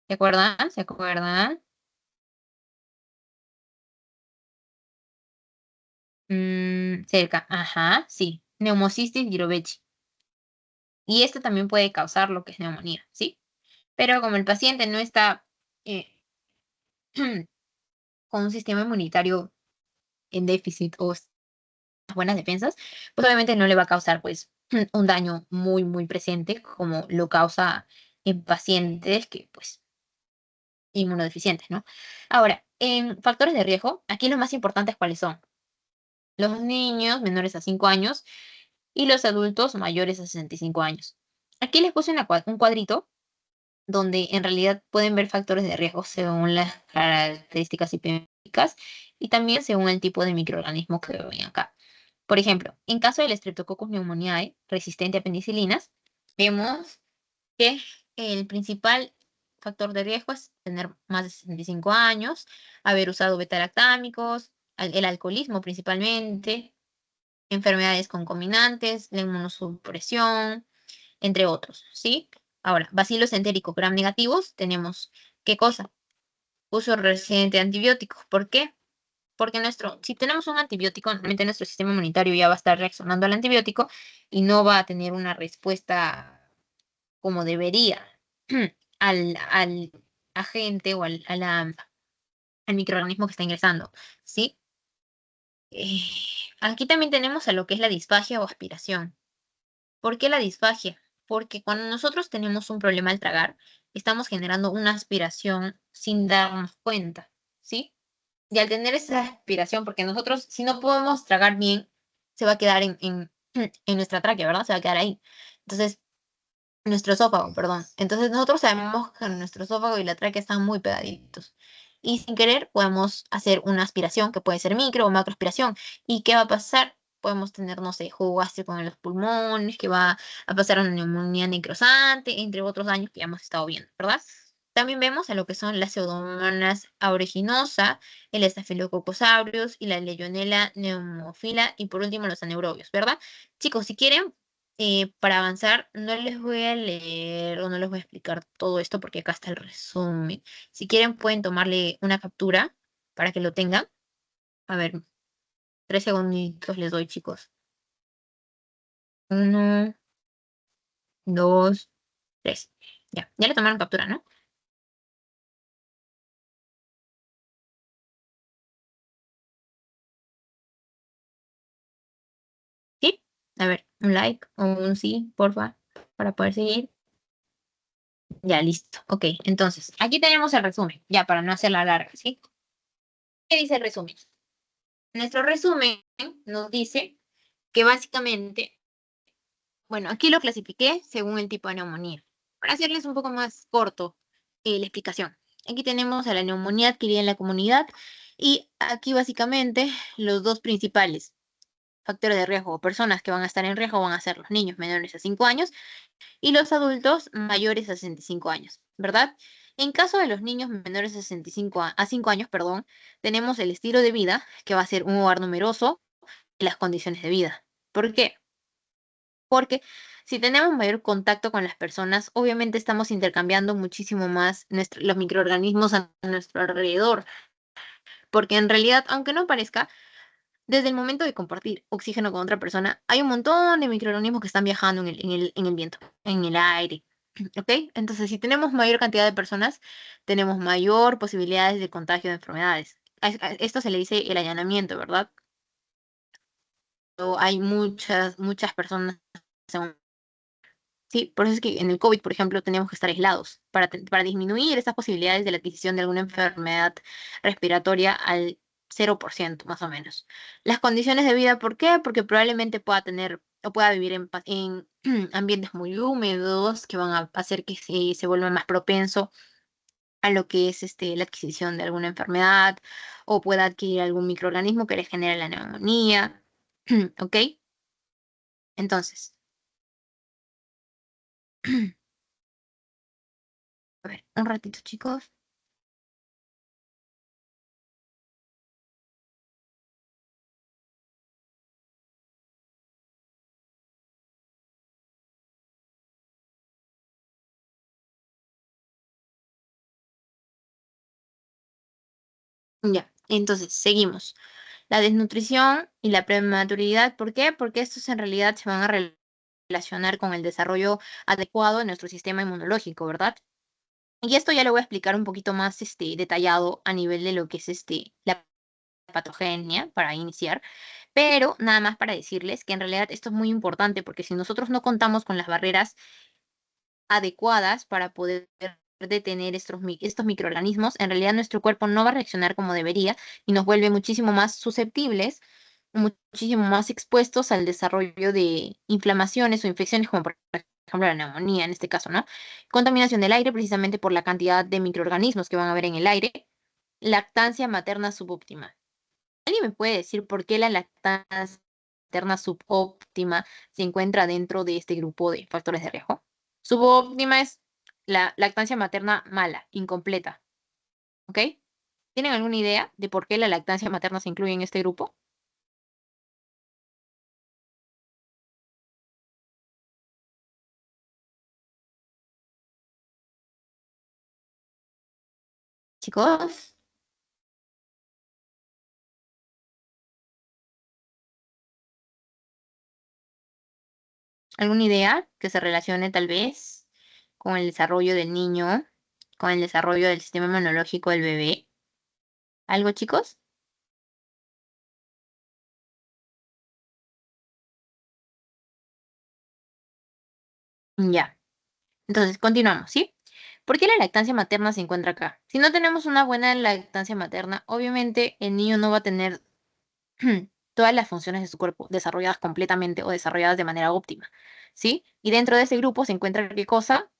¿Se acuerdan? ¿Se acuerdan? Cerca, ajá, sí. Neumocistis girovechi. Y este también puede causar lo que es neumonía, ¿sí? Pero como el paciente no está eh, con un sistema inmunitario en déficit o buenas defensas, pues obviamente no le va a causar pues un daño muy, muy presente como lo causa en pacientes que pues inmunodeficientes, ¿no? Ahora, en factores de riesgo, aquí los más importantes cuáles son: los niños menores a 5 años y los adultos mayores a 65 años. Aquí les puse un cuadrito donde en realidad pueden ver factores de riesgo según las características epidemiológicas y también según el tipo de microorganismo que ven acá. Por ejemplo, en caso del Streptococcus pneumoniae resistente a penicilinas, vemos que el principal factor de riesgo es tener más de 65 años, haber usado beta-lactámicos, el alcoholismo principalmente, enfermedades concomitantes, la inmunosupresión, entre otros, ¿sí? Ahora, bacilos entéricos gram negativos, tenemos, ¿qué cosa? Uso reciente de antibióticos. ¿Por qué? Porque si tenemos un antibiótico, normalmente nuestro sistema inmunitario ya va a estar reaccionando al antibiótico y no va a tener una respuesta como debería al agente o al microorganismo que está ingresando, ¿sí? Eh, Aquí también tenemos a lo que es la disfagia o aspiración. ¿Por qué la disfagia? Porque cuando nosotros tenemos un problema al tragar, estamos generando una aspiración sin darnos cuenta, ¿sí? Y al tener esa aspiración, porque nosotros, si no podemos tragar bien, se va a quedar en nuestra tráquea, ¿verdad? Se va a quedar ahí. Entonces, nuestro esófago, perdón. Entonces, nosotros sabemos que nuestro esófago y la tráquea están muy pegaditos. Y sin querer podemos hacer una aspiración que puede ser micro o macroaspiración. ¿Y qué va a pasar? Podemos tener, no sé, jugo gástrico en los pulmones, que va a pasar una neumonía necrosante, entre otros daños que ya hemos estado viendo, ¿verdad? También vemos a lo que son las Pseudomonas aeruginosa, el Staphylococcus aureus y la Legionella pneumophila y por último los anaerobios, ¿verdad? Chicos, si quieren, para avanzar, no les voy a leer o no les voy a explicar todo esto porque acá está el resumen. Si quieren, pueden tomarle una captura para que lo tengan. A ver, 3 segunditos les doy, chicos. 1, 2, 3. Ya le tomaron captura, ¿no? ¿Sí? A ver, un like o un sí, porfa, para poder seguir. Ya, listo. Ok, entonces, aquí tenemos el resumen, ya para no hacerla larga, ¿sí? ¿Qué dice el resumen? Nuestro resumen nos dice que básicamente, bueno, aquí lo clasifiqué según el tipo de neumonía. Para hacerles un poco más corto la explicación. Aquí tenemos a la neumonía adquirida en la comunidad y aquí básicamente los dos principales factores de riesgo o personas que van a estar en riesgo van a ser los niños menores a 5 años y los adultos mayores a 65 años, ¿verdad? En caso de los niños menores a 65 a 5 años, perdón, tenemos el estilo de vida, que va a ser un hogar numeroso y las condiciones de vida. ¿Por qué? Porque si tenemos mayor contacto con las personas, obviamente estamos intercambiando muchísimo más los microorganismos a nuestro alrededor, porque en realidad, aunque no parezca, desde el momento de compartir oxígeno con otra persona, hay un montón de microorganismos que están viajando en el viento, en el aire. ¿Ok? Entonces, si tenemos mayor cantidad de personas, tenemos mayor posibilidades de contagio de enfermedades. A esto se le dice el allanamiento, ¿verdad? Hay muchas personas. Sí, por eso es que en el COVID, por ejemplo, tenemos que estar aislados para disminuir esas posibilidades de la adquisición de alguna enfermedad respiratoria al 0% más o menos. Las condiciones de vida, ¿por qué? Porque probablemente pueda tener o pueda vivir en ambientes muy húmedos que van a hacer que se vuelva más propenso a lo que es la adquisición de alguna enfermedad o pueda adquirir algún microorganismo que le genere la neumonía. ¿Ok? Entonces, a ver, un ratito, chicos. Ya, entonces seguimos. La desnutrición y la prematuridad, ¿por qué? Porque estos en realidad se van a relacionar con el desarrollo adecuado de nuestro sistema inmunológico, ¿verdad? Y esto ya lo voy a explicar un poquito más detallado a nivel de lo que es la patogenia para iniciar, pero nada más para decirles que en realidad esto es muy importante porque si nosotros no contamos con las barreras adecuadas para poder detener estos microorganismos, en realidad nuestro cuerpo no va a reaccionar como debería y nos vuelve muchísimo más susceptibles, muchísimo más expuestos al desarrollo de inflamaciones o infecciones, como por ejemplo la neumonía en este caso, ¿no? Contaminación del aire precisamente por la cantidad de microorganismos que van a haber en el aire. Lactancia materna subóptima. ¿Alguien me puede decir por qué la lactancia materna subóptima se encuentra dentro de este grupo de factores de riesgo? Subóptima es la lactancia materna mala, incompleta, ¿ok? ¿Tienen alguna idea de por qué la lactancia materna se incluye en este grupo? Chicos, ¿alguna idea que se relacione tal vez con el desarrollo del niño, con el desarrollo del sistema inmunológico del bebé? ¿Algo, chicos? Ya. Entonces, continuamos, ¿sí? ¿Por qué la lactancia materna se encuentra acá? Si no tenemos una buena lactancia materna, obviamente el niño no va a tener todas las funciones de su cuerpo desarrolladas completamente o desarrolladas de manera óptima, ¿sí? Y dentro de ese grupo se encuentra qué cosa?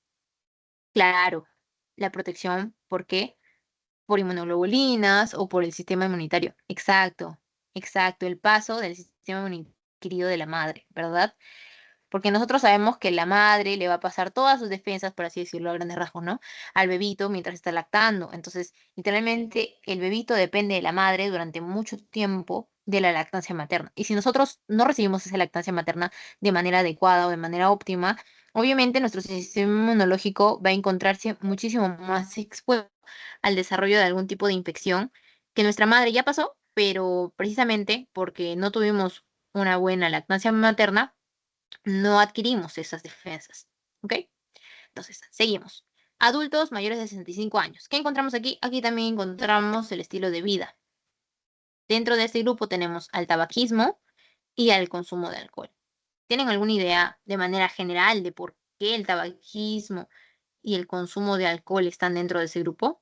Claro, la protección, ¿por qué? Por inmunoglobulinas o por el sistema inmunitario. Exacto, exacto, el paso del sistema inmunitario de la madre, ¿verdad? Porque nosotros sabemos que la madre le va a pasar todas sus defensas, por así decirlo, a grandes rasgos, ¿no? Al bebito mientras está lactando. Entonces, literalmente, el bebito depende de la madre durante mucho tiempo de la lactancia materna. Y si nosotros no recibimos esa lactancia materna de manera adecuada o de manera óptima, obviamente nuestro sistema inmunológico va a encontrarse muchísimo más expuesto al desarrollo de algún tipo de infección que nuestra madre ya pasó, pero precisamente porque no tuvimos una buena lactancia materna, no adquirimos esas defensas. ¿Ok? Entonces, seguimos. Adultos mayores de 65 años. ¿Qué encontramos aquí? Aquí también encontramos el estilo de vida. Dentro de este grupo tenemos al tabaquismo y al consumo de alcohol. ¿Tienen alguna idea de manera general de por qué el tabaquismo y el consumo de alcohol están dentro de ese grupo?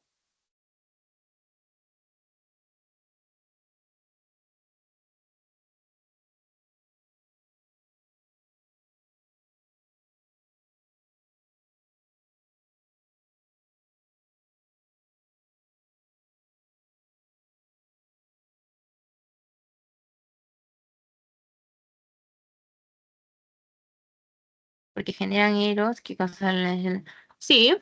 Porque generan eros que causan Sí,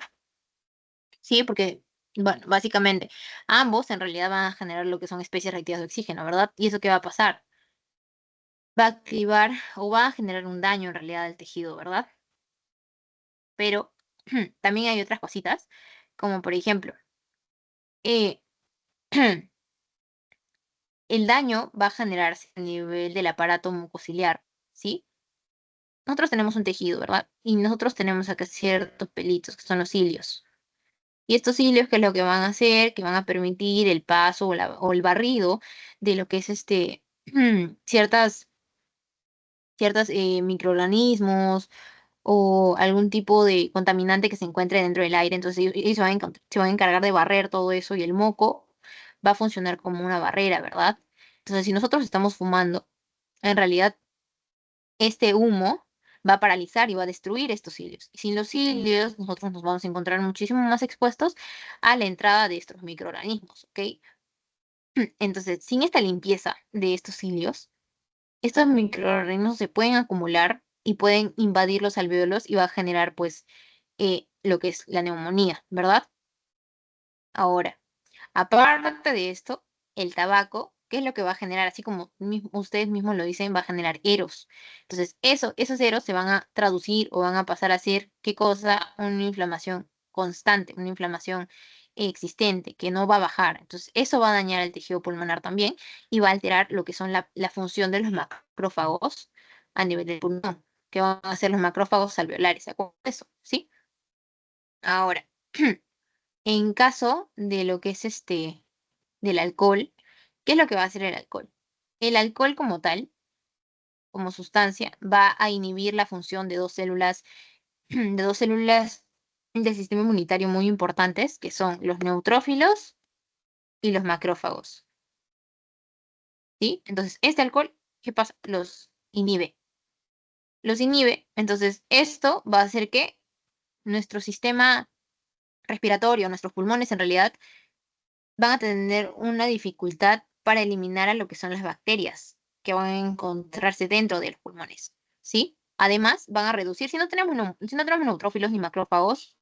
sí, porque, bueno, básicamente ambos en realidad van a generar lo que son especies reactivas de oxígeno, ¿verdad? ¿Y eso qué va a pasar? Va a activar o va a generar un daño en realidad al tejido, ¿verdad? Pero también hay otras cositas, como por ejemplo, eh, el daño va a generarse a nivel del aparato mucociliar, ¿sí? Nosotros tenemos un tejido, ¿verdad? Y nosotros tenemos acá ciertos pelitos, que son los cilios. Y estos cilios, ¿qué es lo que van a hacer? Que van a permitir el paso o el barrido de lo que es ciertas microorganismos o algún tipo de contaminante que se encuentre dentro del aire. Entonces ellos se van a encargar de barrer todo eso y el moco va a funcionar como una barrera, ¿verdad? Entonces, si nosotros estamos fumando, en realidad este humo va a paralizar y va a destruir estos cilios. Y sin los cilios, nosotros nos vamos a encontrar muchísimo más expuestos a la entrada de estos microorganismos, ¿ok? Entonces, sin esta limpieza de estos cilios, estos microorganismos se pueden acumular y pueden invadir los alvéolos y va a generar, pues, lo que es la neumonía, ¿verdad? Ahora, aparte de esto, el tabaco, ¿qué es lo que va a generar? Así como ustedes mismos lo dicen, va a generar eros. Entonces, esos eros se van a traducir o van a pasar a ser, ¿qué cosa? Una inflamación constante, una inflamación existente que no va a bajar. Entonces, eso va a dañar el tejido pulmonar también y va a alterar lo que son la función de los macrófagos a nivel del pulmón, que van a ser los macrófagos alveolares. ¿Se acuerdan de eso? ¿Sí? Ahora, en caso de lo que es del alcohol, ¿qué es lo que va a hacer el alcohol? El alcohol como tal, como sustancia, va a inhibir la función de dos células, de dos células del sistema inmunitario muy importantes, que son los neutrófilos y los macrófagos, ¿sí? Entonces, este alcohol, ¿qué pasa? Los inhibe. Los inhibe, entonces esto va a hacer que nuestro sistema respiratorio, nuestros pulmones en realidad, van a tener una dificultad para eliminar a lo que son las bacterias que van a encontrarse dentro de los pulmones, ¿sí? Además, van a reducir, si no tenemos neutrófilos ni macrófagos,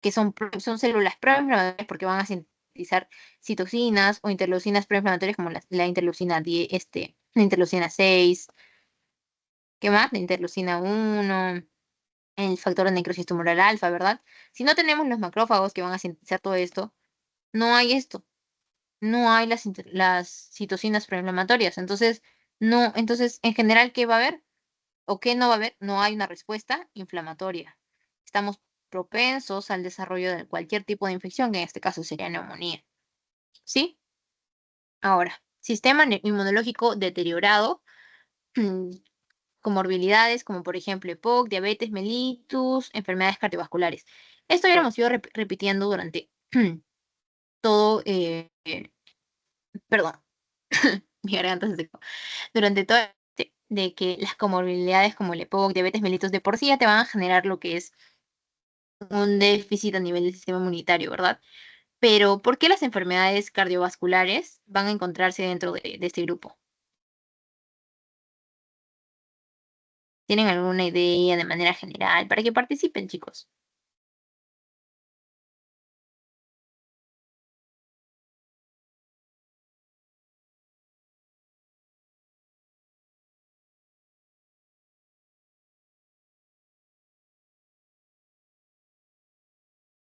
que son células proinflamatorias porque van a sintetizar citocinas o interleucinas proinflamatorias como la interleucina 10, la interleucina 6, ¿qué más? La interleucina 1, el factor de necrosis tumoral alfa, ¿verdad? Si no tenemos los macrófagos que van a sintetizar todo esto, no hay esto, no hay las citocinas proinflamatorias. Entonces, no, entonces, en general, ¿qué va a haber? ¿O qué no va a haber? No hay una respuesta inflamatoria. Estamos propensos al desarrollo de cualquier tipo de infección, que en este caso sería neumonía. ¿Sí? Ahora, sistema inmunológico deteriorado. comorbilidades como por ejemplo EPOC, diabetes mellitus, enfermedades cardiovasculares. Esto ya lo hemos ido repitiendo durante todo, perdón, mi garganta se secó, durante todo de que las comorbilidades como el EPOC, diabetes mellitus de por sí ya te van a generar lo que es un déficit a nivel del sistema inmunitario, ¿verdad? Pero, ¿por qué las enfermedades cardiovasculares van a encontrarse dentro de este grupo? ¿Tienen alguna idea de manera general para que participen, chicos?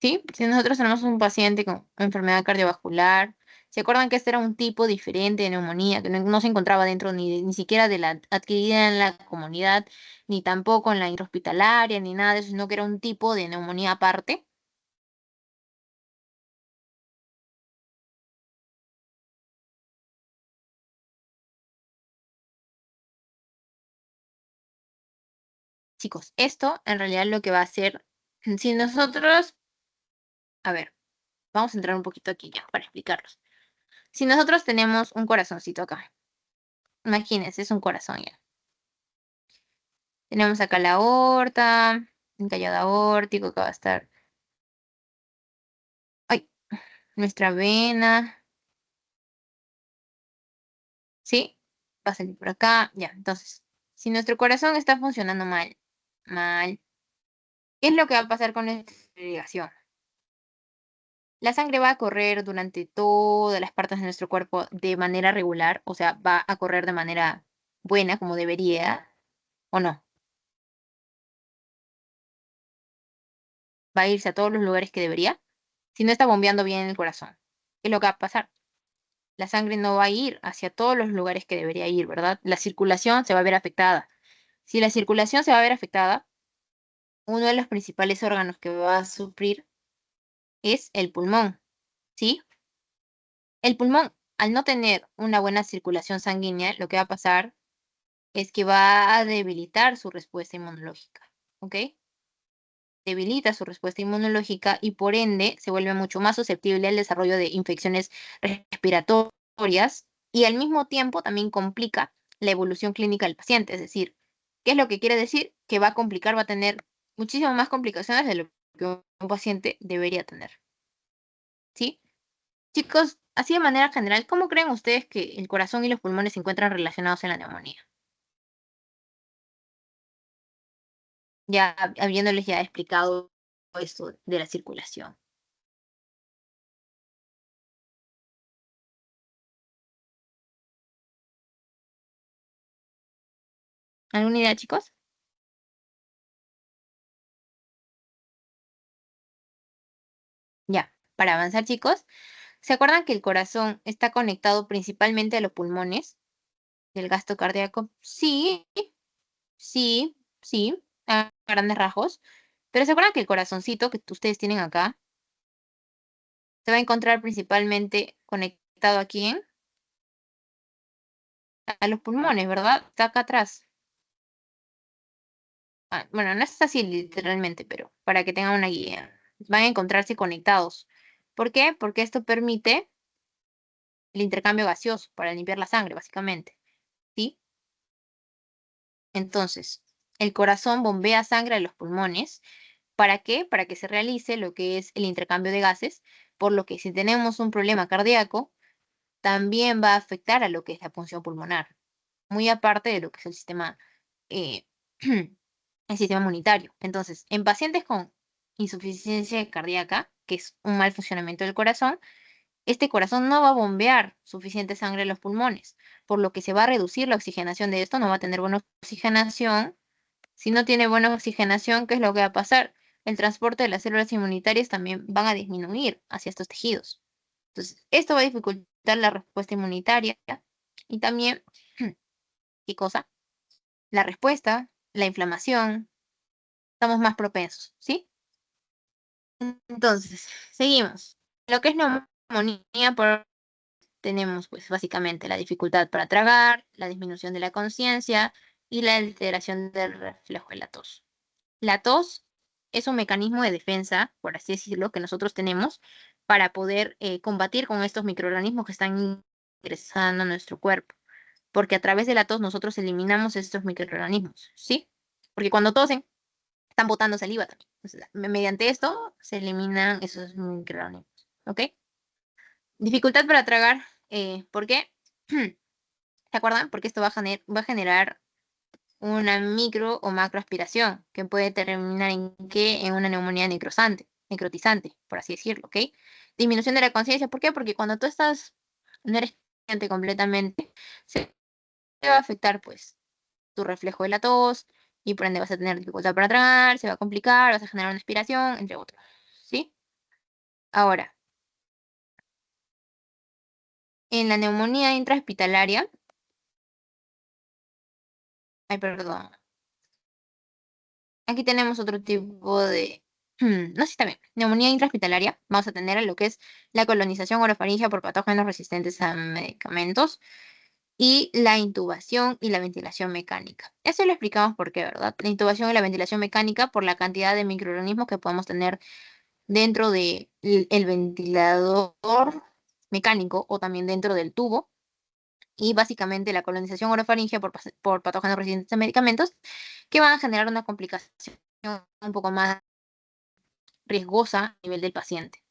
¿Sí? Si nosotros tenemos un paciente con enfermedad cardiovascular, ¿se acuerdan que este era un tipo diferente de neumonía que no se encontraba dentro ni siquiera de la adquirida en la comunidad, ni tampoco en la intrahospitalaria, ni nada de eso, sino que era un tipo de neumonía aparte? Chicos, esto en realidad lo que va a hacer, si nosotros, a ver, vamos a entrar un poquito aquí ya para explicarlos. Si nosotros tenemos un corazoncito acá, imagínense, es un corazón ya. Tenemos acá la aorta, un callado aórtico que va a estar, ay, nuestra vena, ¿sí? Va a salir por acá, ya. Entonces, si nuestro corazón está funcionando mal, ¿qué es lo que va a pasar con nuestra irrigación? La sangre va a correr durante todas las partes de nuestro cuerpo de manera regular, o sea, va a correr de manera buena, como debería, ¿o no? Va a irse a todos los lugares que debería, si no está bombeando bien el corazón. ¿Qué es lo que va a pasar? La sangre no va a ir hacia todos los lugares que debería ir, ¿verdad? La circulación se va a ver afectada. Si la circulación se va a ver afectada, uno de los principales órganos que va a sufrir es el pulmón, ¿sí? El pulmón, al no tener una buena circulación sanguínea, lo que va a pasar es que va a debilitar su respuesta inmunológica, ¿ok? Debilita su respuesta inmunológica y por ende se vuelve mucho más susceptible al desarrollo de infecciones respiratorias y al mismo tiempo también complica la evolución clínica del paciente. Es decir, ¿qué es lo que quiere decir? Que va a complicar, va a tener muchísimas más complicaciones de lo que un paciente debería tener, ¿sí? Chicos, así de manera general, ¿cómo creen ustedes que el corazón y los pulmones se encuentran relacionados en la neumonía? Ya habiéndoles ya explicado esto de la circulación. ¿Alguna idea, chicos? Ya, para avanzar, chicos, ¿se acuerdan que el corazón está conectado principalmente a los pulmones del gasto cardíaco? Sí, sí, sí, a grandes rasgos. Pero ¿se acuerdan que el corazoncito que ustedes tienen acá se va a encontrar principalmente conectado a quién? A los pulmones, ¿verdad? Está acá atrás. Ah, bueno, no es así literalmente, pero para que tengan una guía. Van a encontrarse conectados. ¿Por qué? Porque esto permite el intercambio gaseoso para limpiar la sangre, básicamente. ¿Sí? Entonces, el corazón bombea sangre a los pulmones. ¿Para qué? Para que se realice lo que es el intercambio de gases, por lo que si tenemos un problema cardíaco, también va a afectar a lo que es la función pulmonar, muy aparte de lo que es eh, el sistema inmunitario. Entonces, en pacientes con insuficiencia cardíaca, que es un mal funcionamiento del corazón, este corazón no va a bombear suficiente sangre a los pulmones, por lo que se va a reducir la oxigenación de esto, no va a tener buena oxigenación. Si no tiene buena oxigenación, ¿qué es lo que va a pasar? El transporte de las células inmunitarias también van a disminuir hacia estos tejidos. Entonces, esto va a dificultar la respuesta inmunitaria y también, ¿qué cosa? La respuesta, la inflamación, estamos más propensos, ¿sí? Entonces, seguimos. Lo que es neumonía, tenemos pues básicamente la dificultad para tragar, la disminución de la conciencia, y la alteración del reflejo de la tos. La tos es un mecanismo de defensa, por así decirlo, que nosotros tenemos para poder combatir con estos microorganismos que están ingresando a nuestro cuerpo, porque a través de la tos nosotros eliminamos estos microorganismos, ¿sí? Porque cuando tosen, están botando saliva también. Entonces, mediante esto se eliminan esos microorganismos, ¿ok? Dificultad para tragar, ¿por qué? ¿Se acuerdan? Porque esto va a generar una micro o macroaspiración, que puede terminar en qué? En una neumonía necrotizante, por así decirlo, ¿ok? Disminución de la conciencia, ¿por qué? Porque cuando tú no eres consciente completamente, se te va a afectar, pues, tu reflejo de la tos, y por ende vas a tener dificultad para tragar, se va a complicar, vas a generar una aspiración, entre otros, ¿sí? Ahora, en la neumonía intrahospitalaria, ay, perdón, aquí tenemos otro tipo de, no sé si también, neumonía intrahospitalaria. Vamos a tener lo que es la colonización orofaringea por patógenos resistentes a medicamentos y la intubación y la ventilación mecánica. Eso lo explicamos por qué, ¿verdad? La intubación y la ventilación mecánica por la cantidad de microorganismos que podemos tener dentro del ventilador mecánico o también dentro del tubo. Y básicamente la colonización orofaringea por patógenos resistentes a medicamentos que van a generar una complicación un poco más riesgosa a nivel del paciente,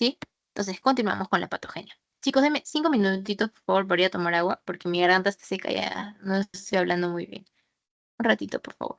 ¿sí? Entonces, continuamos con la patogenia. Chicos, denme 5 minutitos, por favor, para ir a tomar agua, porque mi garganta está seca y ya no estoy hablando muy bien. Un ratito, por favor.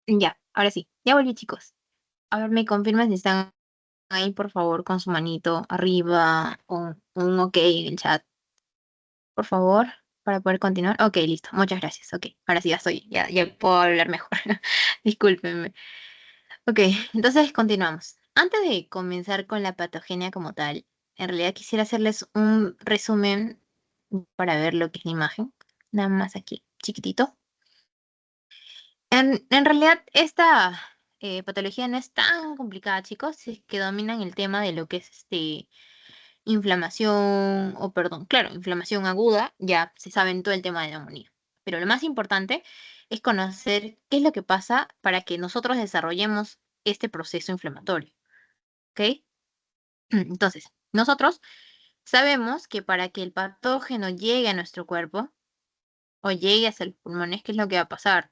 Ya, ahora sí. Ya volví, chicos. A ver, ¿me confirman si están ahí, por favor, con su manito arriba o un ok en el chat, por favor, para poder continuar? Ok, listo. Muchas gracias. Ok, ahora sí ya estoy. Ya puedo hablar mejor. Discúlpenme. Ok, entonces continuamos. Antes de comenzar con la patogenia como tal, en realidad quisiera hacerles un resumen para ver lo que es la imagen. Nada más aquí, chiquitito. En realidad, esta patología no es tan complicada, chicos, si es que dominan el tema de lo que es inflamación, o perdón, claro, inflamación aguda, ya se saben todo el tema de neumonía. Pero lo más importante es conocer qué es lo que pasa para que nosotros desarrollemos este proceso inflamatorio, ¿ok? Entonces, nosotros sabemos que para que el patógeno llegue a nuestro cuerpo o llegue hacia los pulmones, ¿qué es lo que va a pasar?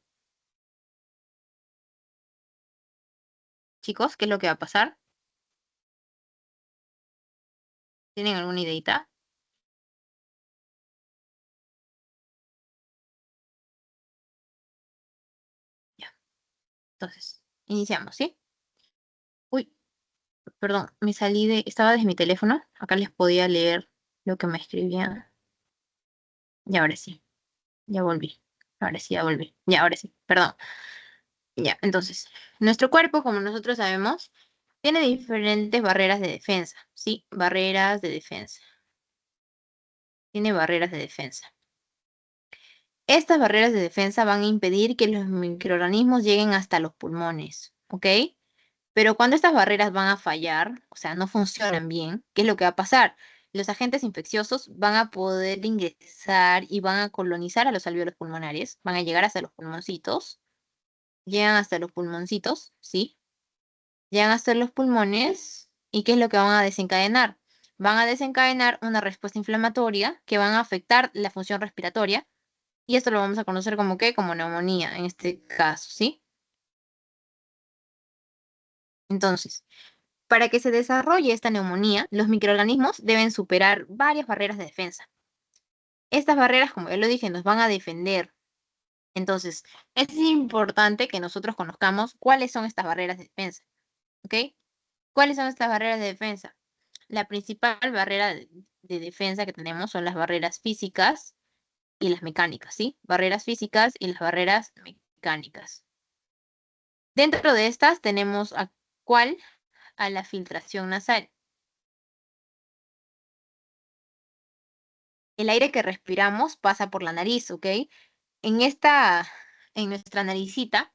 chicos, ¿qué es lo que va a pasar? ¿Tienen alguna ideita? Ya, entonces, iniciamos, ¿sí? Uy, perdón, estaba desde mi teléfono. Acá les podía leer lo que me escribían. Y ahora sí, ya volví. Ahora sí, ya volví. Ya, ahora sí, perdón. Ya, entonces, nuestro cuerpo, como nosotros sabemos, tiene diferentes barreras de defensa, ¿sí? Barreras de defensa. Tiene barreras de defensa. Estas barreras de defensa van a impedir que los microorganismos lleguen hasta los pulmones, ¿ok? Pero cuando estas barreras van a fallar, o sea, no funcionan bien, ¿qué es lo que va a pasar? Los agentes infecciosos van a poder ingresar y van a colonizar a los alvéolos pulmonares, van a llegar hasta los pulmoncitos, llegan hasta los pulmoncitos, ¿sí? Llegan hasta los pulmones y ¿qué es lo que van a desencadenar? Van a desencadenar una respuesta inflamatoria que van a afectar la función respiratoria y esto lo vamos a conocer como ¿qué? Como neumonía en este caso, ¿sí? Entonces, para que se desarrolle esta neumonía, los microorganismos deben superar varias barreras de defensa. Estas barreras, como ya lo dije, nos van a defender. Entonces, es importante que nosotros conozcamos cuáles son estas barreras de defensa, ¿ok? ¿Cuáles son estas barreras de defensa? La principal barrera de defensa que tenemos son las barreras físicas y las mecánicas, ¿sí? Barreras físicas y las barreras mecánicas. Dentro de estas tenemos a cuál, a la filtración nasal. El aire que respiramos pasa por la nariz, ¿ok? En en nuestra naricita,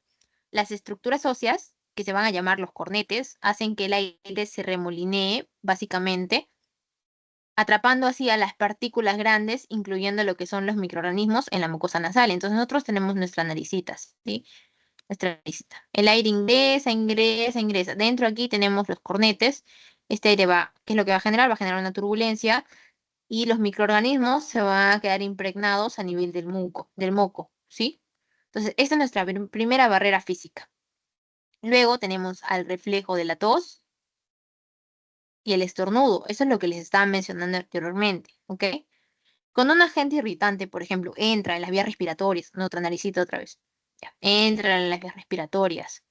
las estructuras óseas, que se van a llamar los cornetes, hacen que el aire se remolinee, básicamente, atrapando así a las partículas grandes, incluyendo lo que son los microorganismos en la mucosa nasal. Entonces nosotros tenemos nuestras naricitas, ¿sí? Nuestra naricita. El aire ingresa, ingresa, ingresa. Dentro aquí tenemos los cornetes. Este aire va, ¿qué es lo que va a generar? Va a generar una turbulencia y los microorganismos se van a quedar impregnados a nivel del moco, ¿sí? Entonces, esta es nuestra primera barrera física. Luego tenemos al reflejo de la tos y el estornudo. Eso es lo que les estaba mencionando anteriormente, ¿ok? Cuando un agente irritante, por ejemplo, entra en las vías respiratorias, en otra naricita otra vez, ya, entra en las vías respiratorias,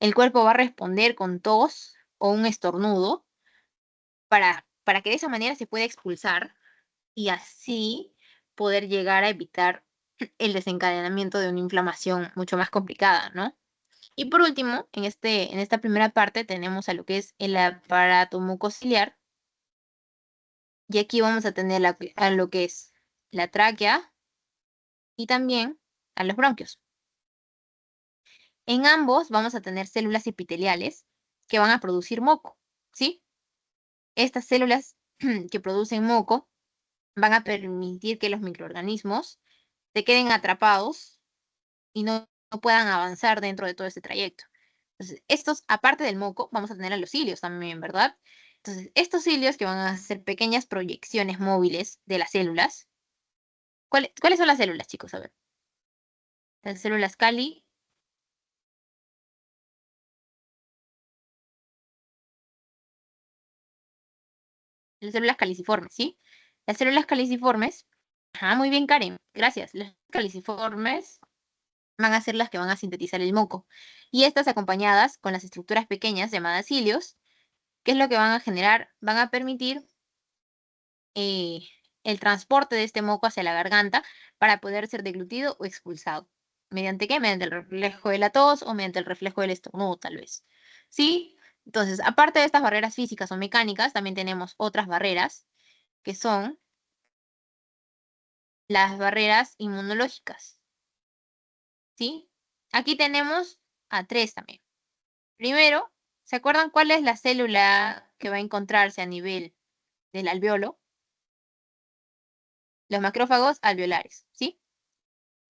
el cuerpo va a responder con tos o un estornudo para que de esa manera se pueda expulsar y así poder llegar a evitar el desencadenamiento de una inflamación mucho más complicada, ¿no? Y por último, en esta primera parte tenemos a lo que es el aparato mucociliar y aquí vamos a tener a lo que es la tráquea y también a los bronquios. En ambos vamos a tener células epiteliales que van a producir moco, ¿sí? Estas células que producen moco van a permitir que los microorganismos se queden atrapados y no puedan avanzar dentro de todo este trayecto. Entonces, estos, aparte del moco, vamos a tener a los cilios también, ¿verdad? Entonces, estos cilios que van a ser pequeñas proyecciones móviles de las células. ¿Cuáles son las células, chicos? A ver. Las células Cali, las células caliciformes, ¿sí? Las células caliciformes, ajá, muy bien, Karen, gracias. Las caliciformes van a ser las que van a sintetizar el moco. Y estas acompañadas con las estructuras pequeñas llamadas cilios, ¿qué es lo que van a generar? Van a permitir eh, el transporte de este moco hacia la garganta para poder ser deglutido o expulsado. ¿Mediante qué? Mediante el reflejo de la tos o mediante el reflejo del estornudo, tal vez. ¿Sí? Entonces, aparte de estas barreras físicas o mecánicas, también tenemos otras barreras que son las barreras inmunológicas. ¿Sí? Aquí tenemos a tres también. Primero, ¿se acuerdan cuál es la célula que va a encontrarse a nivel del alveolo? Los macrófagos alveolares, ¿sí?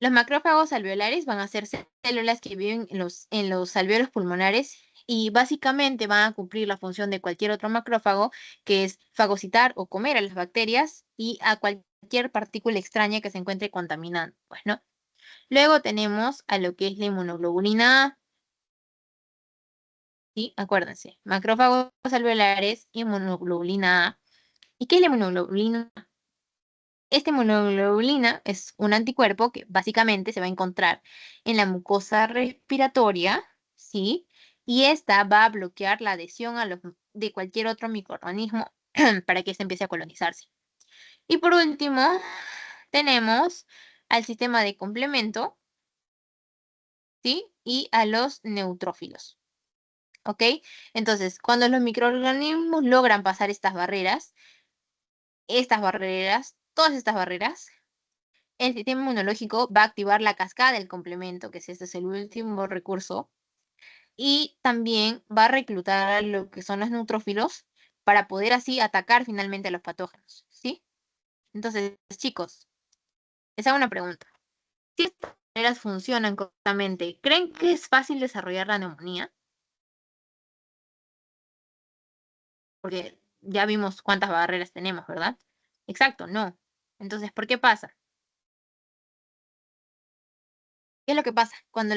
Los macrófagos alveolares van a ser células que viven en los alvéolos pulmonares y básicamente van a cumplir la función de cualquier otro macrófago, que es fagocitar o comer a las bacterias y a cualquier partícula extraña que se encuentre contaminando, pues, ¿no? Luego tenemos a lo que es la inmunoglobulina A ¿sí? Acuérdense, macrófagos alveolares, inmunoglobulina A. ¿Y qué es la inmunoglobulina? Esta inmunoglobulina es un anticuerpo que básicamente se va a encontrar en la mucosa respiratoria, ¿sí? Y esta va a bloquear la adhesión de cualquier otro microorganismo para que se empiece a colonizarse. Y por último, tenemos al sistema de complemento, ¿sí? Y a los neutrófilos, ¿ok? Entonces, cuando los microorganismos logran pasar todas estas barreras, el sistema inmunológico va a activar la cascada del complemento, que este es el último recurso, y también va a reclutar a lo que son los neutrófilos para poder así atacar finalmente a los patógenos, ¿sí? Entonces, chicos, les hago una pregunta. Si estas maneras funcionan correctamente, ¿creen que es fácil desarrollar la neumonía? Porque ya vimos cuántas barreras tenemos, ¿verdad? Exacto, no. Entonces, ¿por qué pasa? ¿Qué es lo que pasa? Cuando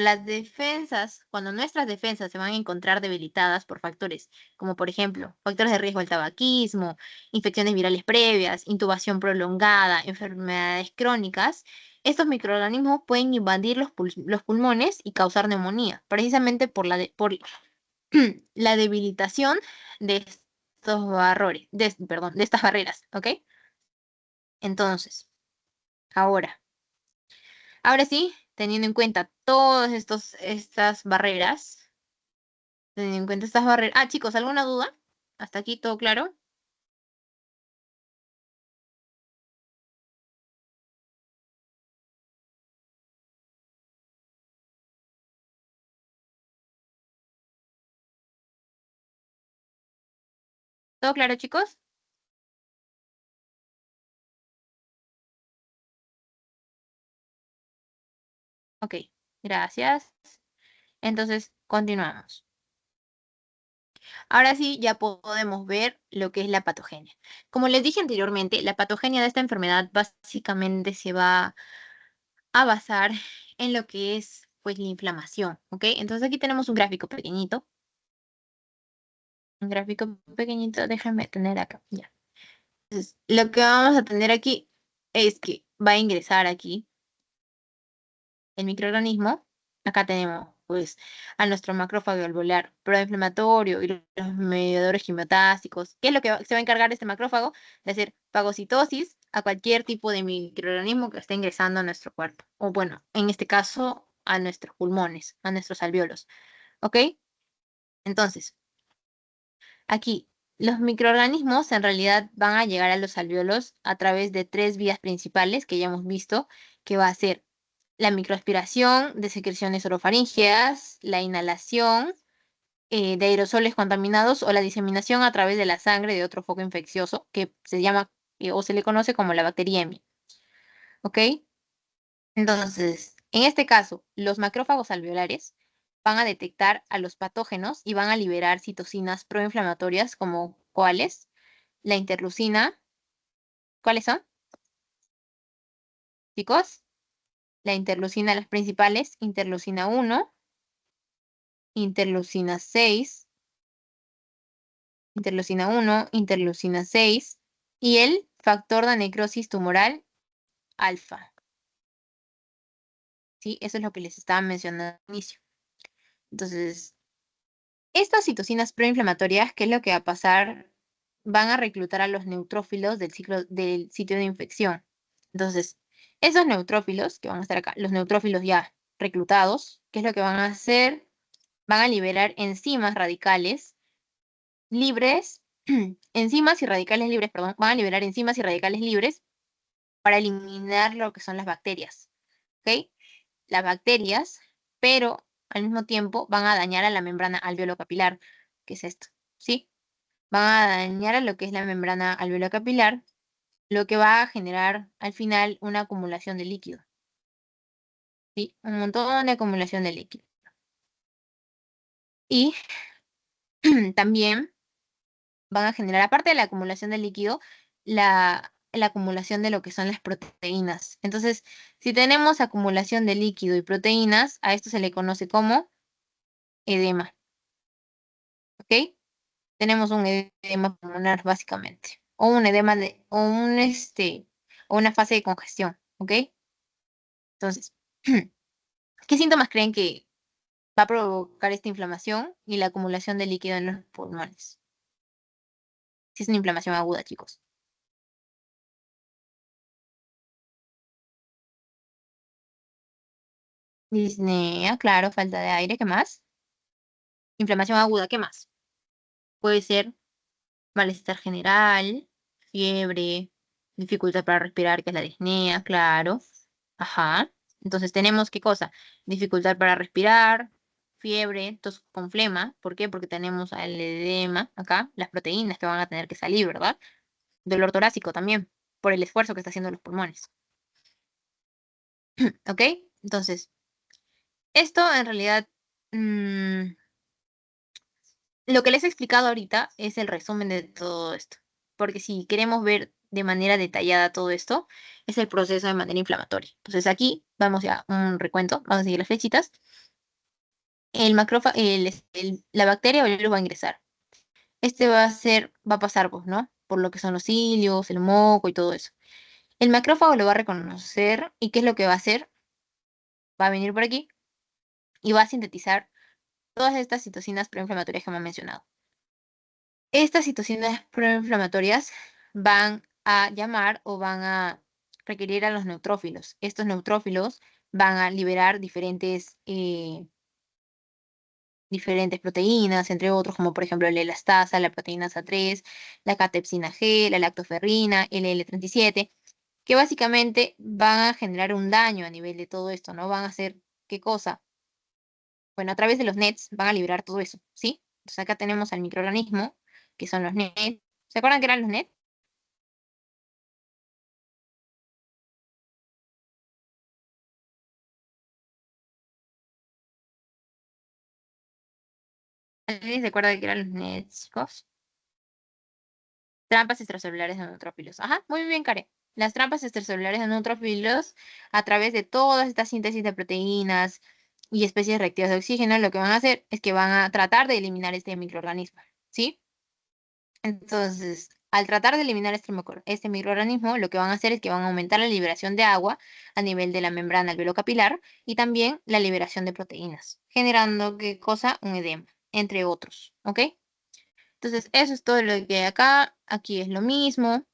nuestras defensas se van a encontrar debilitadas por factores como, por ejemplo, factores de riesgo del tabaquismo, infecciones virales previas, intubación prolongada, enfermedades crónicas, estos microorganismos pueden invadir los pulmones y causar neumonía, precisamente por la debilitación de de estas barreras, ¿ok? Entonces, ahora. Ahora sí, teniendo en cuenta todas estas barreras, teniendo en cuenta estas barreras. Ah, chicos, ¿alguna duda? ¿Hasta aquí todo claro? ¿Todo claro, chicos? Ok, gracias. Entonces, continuamos. Ahora sí, ya podemos ver lo que es la patogenia. Como les dije anteriormente, la patogenia de esta enfermedad básicamente se va a basar en lo que es, pues, la inflamación, ¿ok? Entonces aquí tenemos un gráfico pequeñito. Un gráfico pequeñito, déjame tener acá, ya. Entonces, lo que vamos a tener aquí es que va a ingresar aquí el microorganismo. Acá tenemos, pues, a nuestro macrófago alveolar proinflamatorio y los mediadores quimiotásticos. ¿Qué es lo que se va a encargar este macrófago? De hacer fagocitosis a cualquier tipo de microorganismo que esté ingresando a nuestro cuerpo. O bueno, en este caso, a nuestros pulmones, a nuestros alvéolos. ¿Ok? Entonces, aquí, los microorganismos en realidad van a llegar a los alvéolos a través de tres vías principales que ya hemos visto, que va a ser la microaspiración de secreciones orofaríngeas, la inhalación de aerosoles contaminados o la diseminación a través de la sangre de otro foco infeccioso que se llama o se le conoce como la bacteriemia. ¿Ok? Entonces, en este caso, los macrófagos alveolares van a detectar a los patógenos y van a liberar citocinas proinflamatorias como ¿cuáles? La interleucina. ¿Cuáles son, chicos? La interleucina, las principales, interleucina 1, interleucina 6, interleucina 1, interleucina 6 y el factor de necrosis tumoral alfa. ¿Sí? Eso es lo que les estaba mencionando al inicio. Entonces, estas citocinas proinflamatorias, ¿qué es lo que va a pasar? Van a reclutar a los neutrófilos del sitio de infección. Entonces, esos neutrófilos que van a estar acá, los neutrófilos ya reclutados, ¿qué es lo que van a hacer? Van a liberar enzimas radicales libres, enzimas y radicales libres, perdón, van a liberar enzimas y radicales libres para eliminar lo que son las bacterias, ¿ok? Las bacterias, pero al mismo tiempo van a dañar a la membrana alveolo-capilar, que es esto, ¿sí? Van a dañar a lo que es la membrana alveolo-capilar, lo que va a generar al final una acumulación de líquido, ¿sí? Un montón de acumulación de líquido. Y también van a generar, aparte de la acumulación de líquido, la acumulación de lo que son las proteínas. Entonces, si tenemos acumulación de líquido y proteínas, a esto se le conoce como edema. ¿ok? Tenemos un edema pulmonar básicamente, o un edema o una fase de congestión, ¿ok? Entonces, ¿qué síntomas creen que va a provocar esta inflamación y la acumulación de líquido en los pulmones? Si es una inflamación aguda, chicos. Disnea, claro, falta de aire, ¿qué más? Inflamación aguda, ¿qué más? Puede ser malestar general, fiebre, dificultad para respirar, que es la disnea, claro. Ajá. Entonces tenemos qué cosa? Dificultad para respirar, fiebre, tos con flema. ¿Por qué? Porque tenemos el edema acá, las proteínas que van a tener que salir, ¿verdad? Dolor torácico también, por el esfuerzo que está haciendo los pulmones. ¿Ok? Entonces, esto en realidad, mm, lo que les he explicado ahorita es el resumen de todo esto. Porque si queremos ver de manera detallada todo esto, es el proceso de manera inflamatoria. Entonces aquí vamos ya a un recuento, vamos a seguir las flechitas. La bacteria o el virus va a ingresar. Este va a pasar, pues, ¿no? Por lo que son los cilios, el moco y todo eso. El macrófago lo va a reconocer y ¿qué es lo que va a hacer? Va a venir por aquí y va a sintetizar todas estas citocinas proinflamatorias que me han mencionado. Estas citocinas proinflamatorias van a llamar o van a requerir a los neutrófilos. Estos neutrófilos van a liberar diferentes proteínas, entre otros, como por ejemplo la elastasa, la proteína A3, la catepsina G, la lactoferrina, el L37, que básicamente van a generar un daño a nivel de todo esto, ¿no? Van a hacer, ¿qué cosa? Bueno, a través de los NETs van a liberar todo eso, ¿sí? Entonces acá tenemos al microorganismo, que son los NETs. ¿Se acuerdan que eran los NETs? ¿Alguien se acuerda que eran los NETs, chicos? Trampas extracelulares de neutrófilos. Ajá, muy bien, Karen. Las trampas extracelulares de neutrófilos, a través de todas estas síntesis de proteínas y especies reactivas de oxígeno, lo que van a hacer es que van a tratar de eliminar este microorganismo, ¿sí? Entonces, al tratar de eliminar este microorganismo, lo que van a hacer es que van a aumentar la liberación de agua a nivel de la membrana alveolo capilar y también la liberación de proteínas, generando, ¿qué cosa? Un edema, entre otros, ¿ok? Entonces, eso es todo lo que hay acá. Aquí es lo mismo,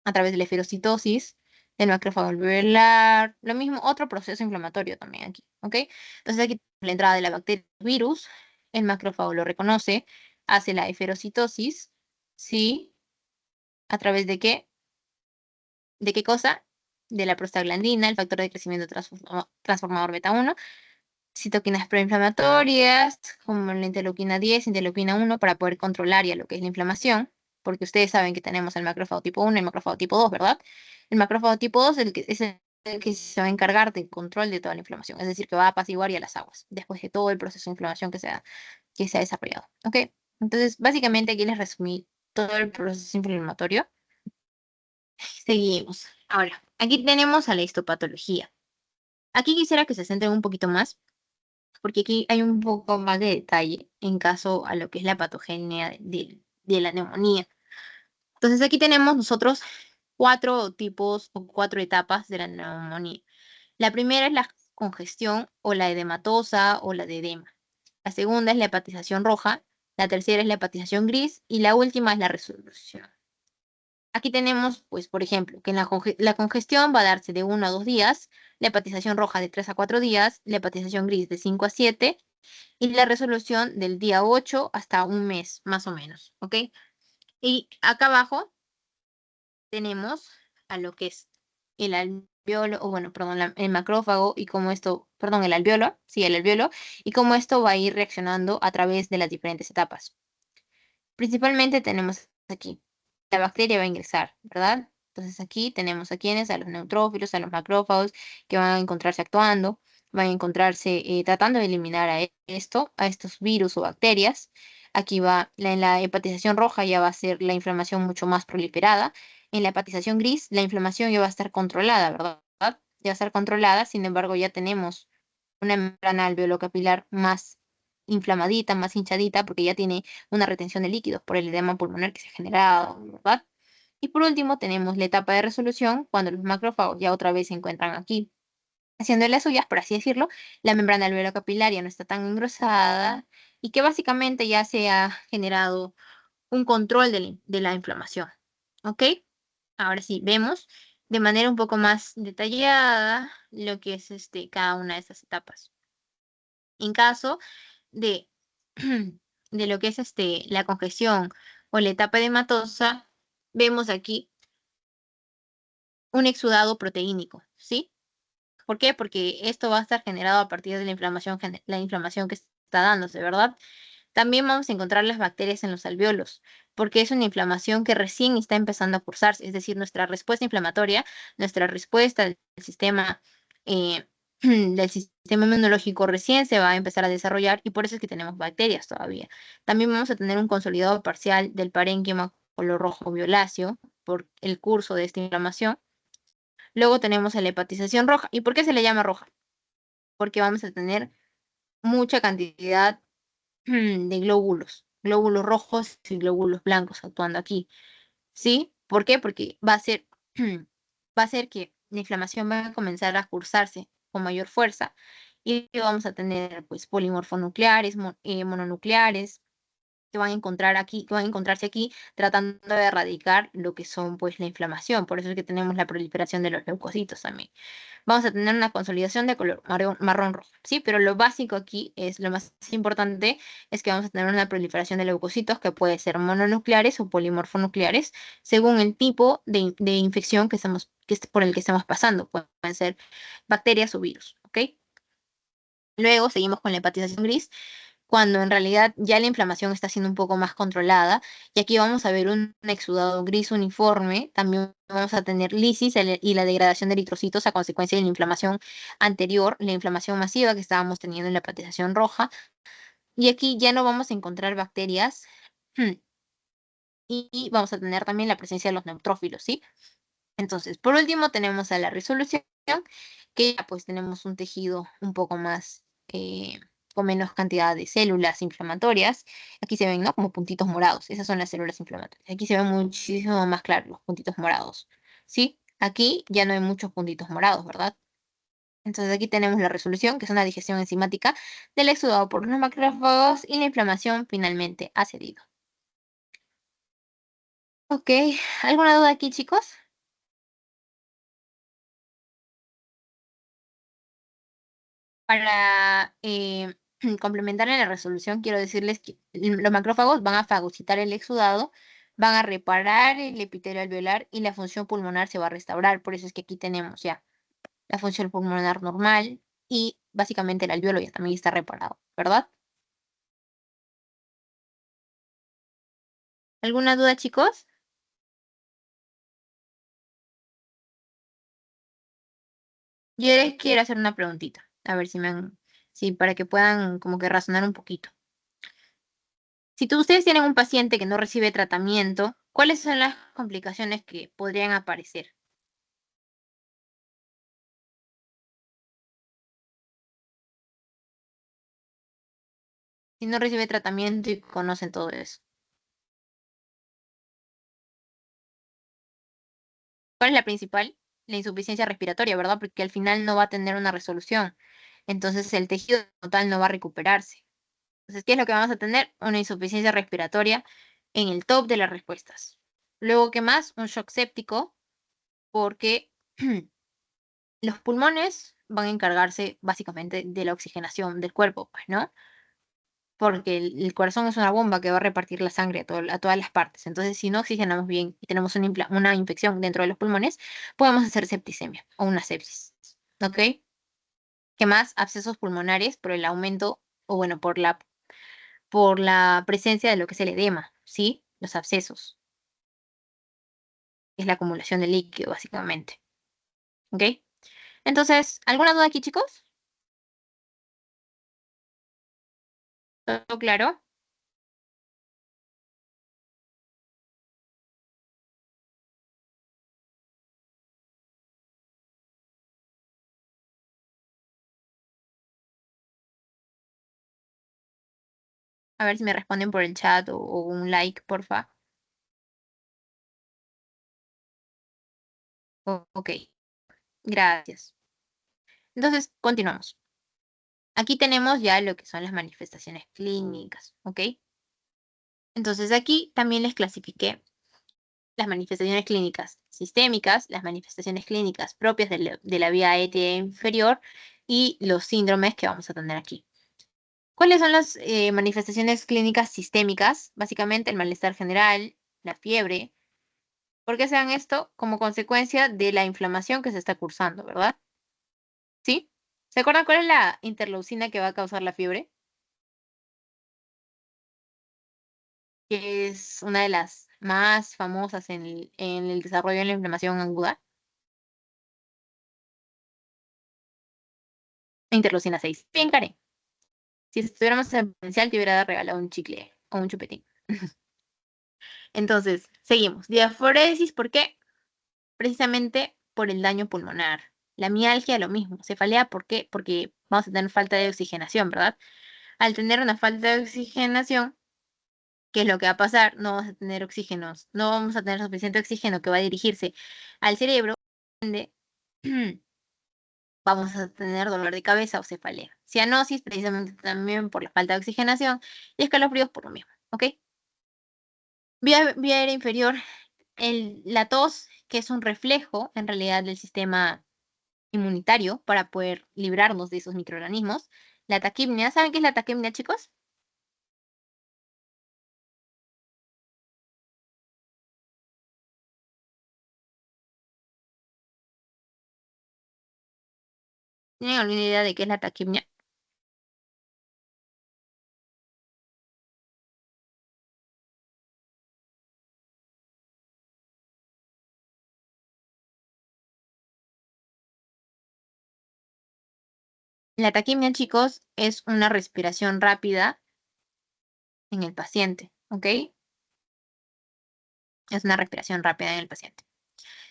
a través de la eferocitosis, del macrófago alveolar, lo mismo, otro proceso inflamatorio también aquí, ¿ok? Entonces, aquí la entrada de la bacteria virus, el macrófago lo reconoce, hace la eferocitosis, ¿sí? ¿A través de qué? ¿De qué cosa? De la prostaglandina, el factor de crecimiento transformador beta 1, citoquinas proinflamatorias, como la interleuquina 10, interleuquina 1, para poder controlar ya lo que es la inflamación, porque ustedes saben que tenemos el macrófago tipo 1 y el macrófago tipo 2, ¿verdad? El macrófago tipo 2 es el que se va a encargar del control de toda la inflamación, es decir, que va a apaciguar ya las aguas, después de todo el proceso de inflamación que se ha desarrollado, ¿ok? Entonces, básicamente aquí les resumí todo el proceso inflamatorio. Seguimos. Ahora, aquí tenemos a la histopatología. Aquí quisiera que se centren un poquito más porque aquí hay un poco más de detalle en caso a lo que es la patogenia de la neumonía. Entonces aquí tenemos nosotros 4 tipos o 4 etapas de la neumonía. La primera es la congestión o la edematosa o la de edema. La segunda es la hepatización roja, la tercera es la hepatización gris y la última es la resolución. Aquí tenemos, pues, por ejemplo, que la congestión va a darse de 1 a 2 días, la hepatización roja de 3 a 4 días, la hepatización gris de 5 a 7 y la resolución del día 8 hasta un mes, más o menos, ¿ok? Y acá abajo tenemos a lo que es el alveolo, o bueno, perdón, el macrófago y cómo esto, perdón, el alveolo, sí, el alveolo, y cómo esto va a ir reaccionando a través de las diferentes etapas. Principalmente tenemos aquí, la bacteria va a ingresar, ¿verdad? Entonces aquí tenemos a quienes, a los neutrófilos, a los macrófagos, que van a encontrarse actuando, van a encontrarse tratando de eliminar a estos virus o bacterias. Aquí va, en la hepatización roja ya va a ser la inflamación mucho más proliferada. En la hepatización gris, la inflamación ya va a estar controlada, ¿verdad? Ya va a estar controlada, sin embargo, ya tenemos una membrana alveolo-capilar más inflamadita, más hinchadita, porque ya tiene una retención de líquidos por el edema pulmonar que se ha generado, ¿verdad? Y por último tenemos la etapa de resolución, cuando los macrófagos ya otra vez se encuentran aquí haciendo las suyas, por así decirlo, la membrana alveolo-capilar ya no está tan engrosada y que básicamente ya se ha generado un control de la inflamación. ¿Ok? Ahora sí, vemos de manera un poco más detallada lo que es cada una de estas etapas. En caso de, de lo que es la congestión o la etapa edematosa, vemos aquí un exudado proteínico, ¿sí? ¿Por qué? Porque esto va a estar generado a partir de la inflamación que está dándose, ¿verdad? También vamos a encontrar las bacterias en los alvéolos, porque es una inflamación que recién está empezando a cursarse, es decir, nuestra respuesta inflamatoria, nuestra respuesta eh, del sistema inmunológico recién se va a empezar a desarrollar y por eso es que tenemos bacterias todavía. También vamos a tener un consolidado parcial del parénquima color rojo violáceo por el curso de esta inflamación. Luego tenemos la hepatización roja. ¿Y por qué se le llama roja? Porque vamos a tener mucha cantidad de glóbulos rojos y glóbulos blancos actuando aquí, ¿sí? ¿Por qué? Porque va a ser, va a hacer que la inflamación va a comenzar a cursarse con mayor fuerza y vamos a tener pues polimorfonucleares, mononucleares, que van a encontrar aquí, que van a encontrarse aquí tratando de erradicar lo que son pues la inflamación. Por eso es que tenemos la proliferación de los leucocitos también. Vamos a tener una consolidación de color marrón rojo, ¿sí? Pero lo básico aquí es, lo más importante, es que vamos a tener una proliferación de leucocitos que puede ser mononucleares o polimorfonucleares, según el tipo de infección por el que estamos pasando. Pueden ser bacterias o virus, ¿ok? Luego seguimos con la hepatización gris, cuando en realidad ya la inflamación está siendo un poco más controlada. Y aquí vamos a ver un exudado gris uniforme. También vamos a tener lisis y la degradación de eritrocitos a consecuencia de la inflamación anterior, la inflamación masiva que estábamos teniendo en la hepatización roja. Y aquí ya no vamos a encontrar bacterias y vamos a tener también la presencia de los neutrófilos, ¿sí? Entonces, por último, tenemos a la resolución, que ya pues tenemos un tejido un poco más, con menos cantidad de células inflamatorias. Aquí se ven, ¿no? Como puntitos morados. Esas son las células inflamatorias. Aquí se ven muchísimo más claros los puntitos morados, ¿sí? Aquí ya no hay muchos puntitos morados, ¿verdad? Entonces aquí tenemos la resolución, que es una digestión enzimática del exudado por los macrófagos y la inflamación finalmente ha cedido. Ok, ¿alguna duda aquí, chicos? Para complementar en la resolución, quiero decirles que los macrófagos van a fagocitar el exudado, van a reparar el epitelio alveolar y la función pulmonar se va a restaurar. Por eso es que aquí tenemos ya la función pulmonar normal y básicamente el alveolo ya también está reparado, ¿verdad? ¿Alguna duda, chicos? Yo les quiero hacer una preguntita, a ver si para que puedan como que razonar un poquito. Si ustedes tienen un paciente que no recibe tratamiento, ¿cuáles son las complicaciones que podrían aparecer? Si no recibe tratamiento y conocen todo eso. ¿Cuál es la principal? La insuficiencia respiratoria, ¿verdad? Porque al final no va a tener una resolución. Entonces el tejido total no va a recuperarse. Entonces, ¿qué es lo que vamos a tener? Una insuficiencia respiratoria en el top de las respuestas. Luego, ¿qué más? Un shock séptico, porque los pulmones van a encargarse básicamente de la oxigenación del cuerpo, pues, ¿no? Porque el corazón es una bomba que va a repartir la sangre a todas las partes. Entonces, si no oxigenamos bien y tenemos una infección dentro de los pulmones, podemos hacer septicemia o una sepsis. ¿Ok? ¿Qué más? Abscesos pulmonares por el aumento, o bueno, por la presencia de lo que es el edema, ¿sí? Los abscesos, que es la acumulación de líquido, básicamente. ¿Ok? Entonces, ¿alguna duda aquí, chicos? ¿Todo claro? A ver si me responden por el chat o un like, porfa. Ok, gracias. Entonces, continuamos. Aquí tenemos ya lo que son las manifestaciones clínicas, ¿ok? Entonces aquí también les clasifiqué las manifestaciones clínicas sistémicas, las manifestaciones clínicas propias de la vía aérea inferior y los síndromes que vamos a tener aquí. ¿Cuáles son las manifestaciones clínicas sistémicas? Básicamente el malestar general, la fiebre. ¿Por qué se dan esto? Como consecuencia de la inflamación que se está cursando, ¿verdad? ¿Sí? ¿Se acuerdan cuál es la interleucina que va a causar la fiebre? Que es una de las más famosas en el desarrollo de la inflamación aguda. Interleucina 6. Bien, Karen. Si estuviéramos en potencial, te hubiera regalado un chicle o un chupetín. Entonces, seguimos. Diaforesis, ¿por qué? Precisamente por el daño pulmonar. La mialgia, lo mismo. Cefalea, ¿por qué? Porque vamos a tener falta de oxigenación, ¿verdad? Al tener una falta de oxigenación, ¿qué es lo que va a pasar? No vamos a tener oxígenos, no vamos a tener suficiente oxígeno que va a dirigirse al cerebro, donde vamos a tener dolor de cabeza o cefalea. Cianosis, precisamente también por la falta de oxigenación, y escalofríos por lo mismo, ¿ok? Vía aérea inferior, la tos, que es un reflejo en realidad del sistema inmunitario para poder librarnos de esos microorganismos. La taquipnea, ¿saben qué es la taquipnea, chicos? ¿Tienen alguna idea de qué es la taquipnea? La taquimia, chicos, es una respiración rápida en el paciente, ¿ok? Es una respiración rápida en el paciente.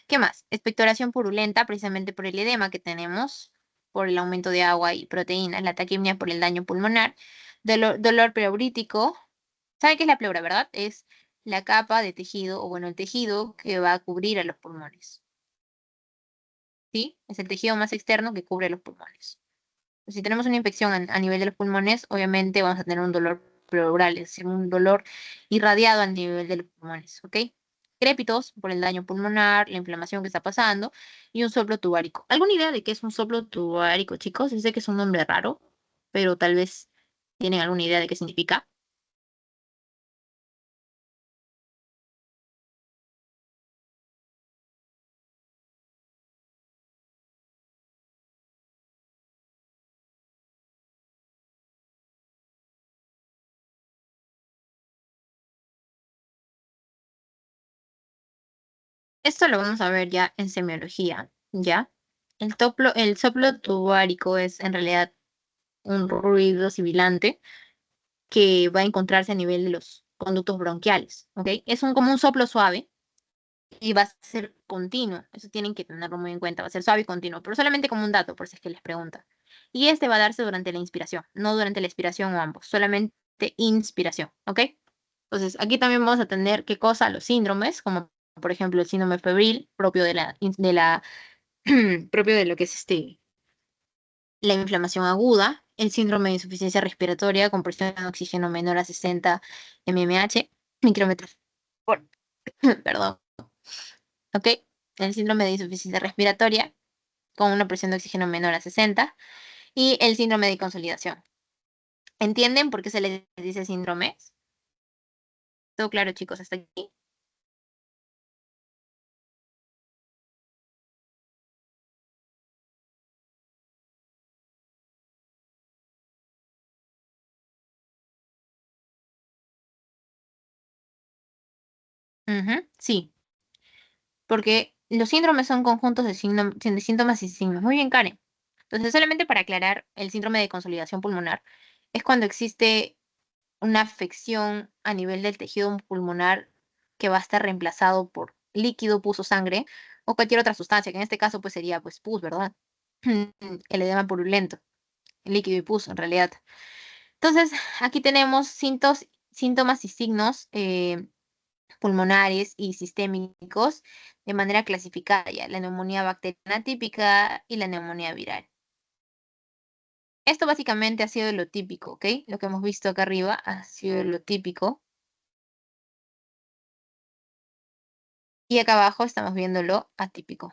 ¿Qué más? Expectoración purulenta, precisamente por el edema que tenemos, por el aumento de agua y proteínas. La taquimia por el daño pulmonar. Dolor pleurítico. ¿Saben qué es la pleura, verdad? Es la capa de tejido, o bueno, el tejido que va a cubrir a los pulmones. ¿Sí? Es el tejido más externo que cubre los pulmones. Si tenemos una infección a nivel de los pulmones, obviamente vamos a tener un dolor pleural, es decir, un dolor irradiado a nivel de los pulmones, ¿ok? Crépitos por el daño pulmonar, la inflamación que está pasando y un soplo tubárico. ¿Alguna idea de qué es un soplo tubárico, chicos? Yo sé que es un nombre raro, pero tal vez tienen alguna idea de qué significa. Esto lo vamos a ver ya en semiología, ¿ya? El soplo tubárico es en realidad un ruido sibilante que va a encontrarse a nivel de los conductos bronquiales, ¿ok? Es como un soplo suave y va a ser continuo. Eso tienen que tenerlo muy en cuenta. Va a ser suave y continuo, pero solamente como un dato, por si es que les preguntan. Y este va a darse durante la inspiración, no durante la expiración o ambos, solamente inspiración, ¿ok? Entonces, aquí también vamos a tener qué cosa, los síndromes, como por ejemplo el síndrome febril, propio propio de lo que es la inflamación aguda, el síndrome de insuficiencia respiratoria con presión de oxígeno menor a 60 mmHg, micrómetros por, perdón, ¿ok? El síndrome de insuficiencia respiratoria con una presión de oxígeno menor a 60 y el síndrome de consolidación. ¿Entienden por qué se les dice síndromes? ¿Todo claro, chicos, hasta aquí? Sí, porque los síndromes son conjuntos de síntomas y signos. Muy bien, Karen. Entonces, solamente para aclarar, el síndrome de consolidación pulmonar es cuando existe una afección a nivel del tejido pulmonar que va a estar reemplazado por líquido, pus o sangre, o cualquier otra sustancia, que en este caso pues sería pues pus, ¿verdad? El edema purulento, líquido y pus en realidad. Entonces, aquí tenemos síntomas y signos pulmonares y sistémicos de manera clasificada ya, la neumonía bacteriana típica y la neumonía viral. Esto básicamente ha sido lo típico, ¿ok? Lo que hemos visto acá arriba ha sido lo típico. Y acá abajo estamos viendo lo atípico.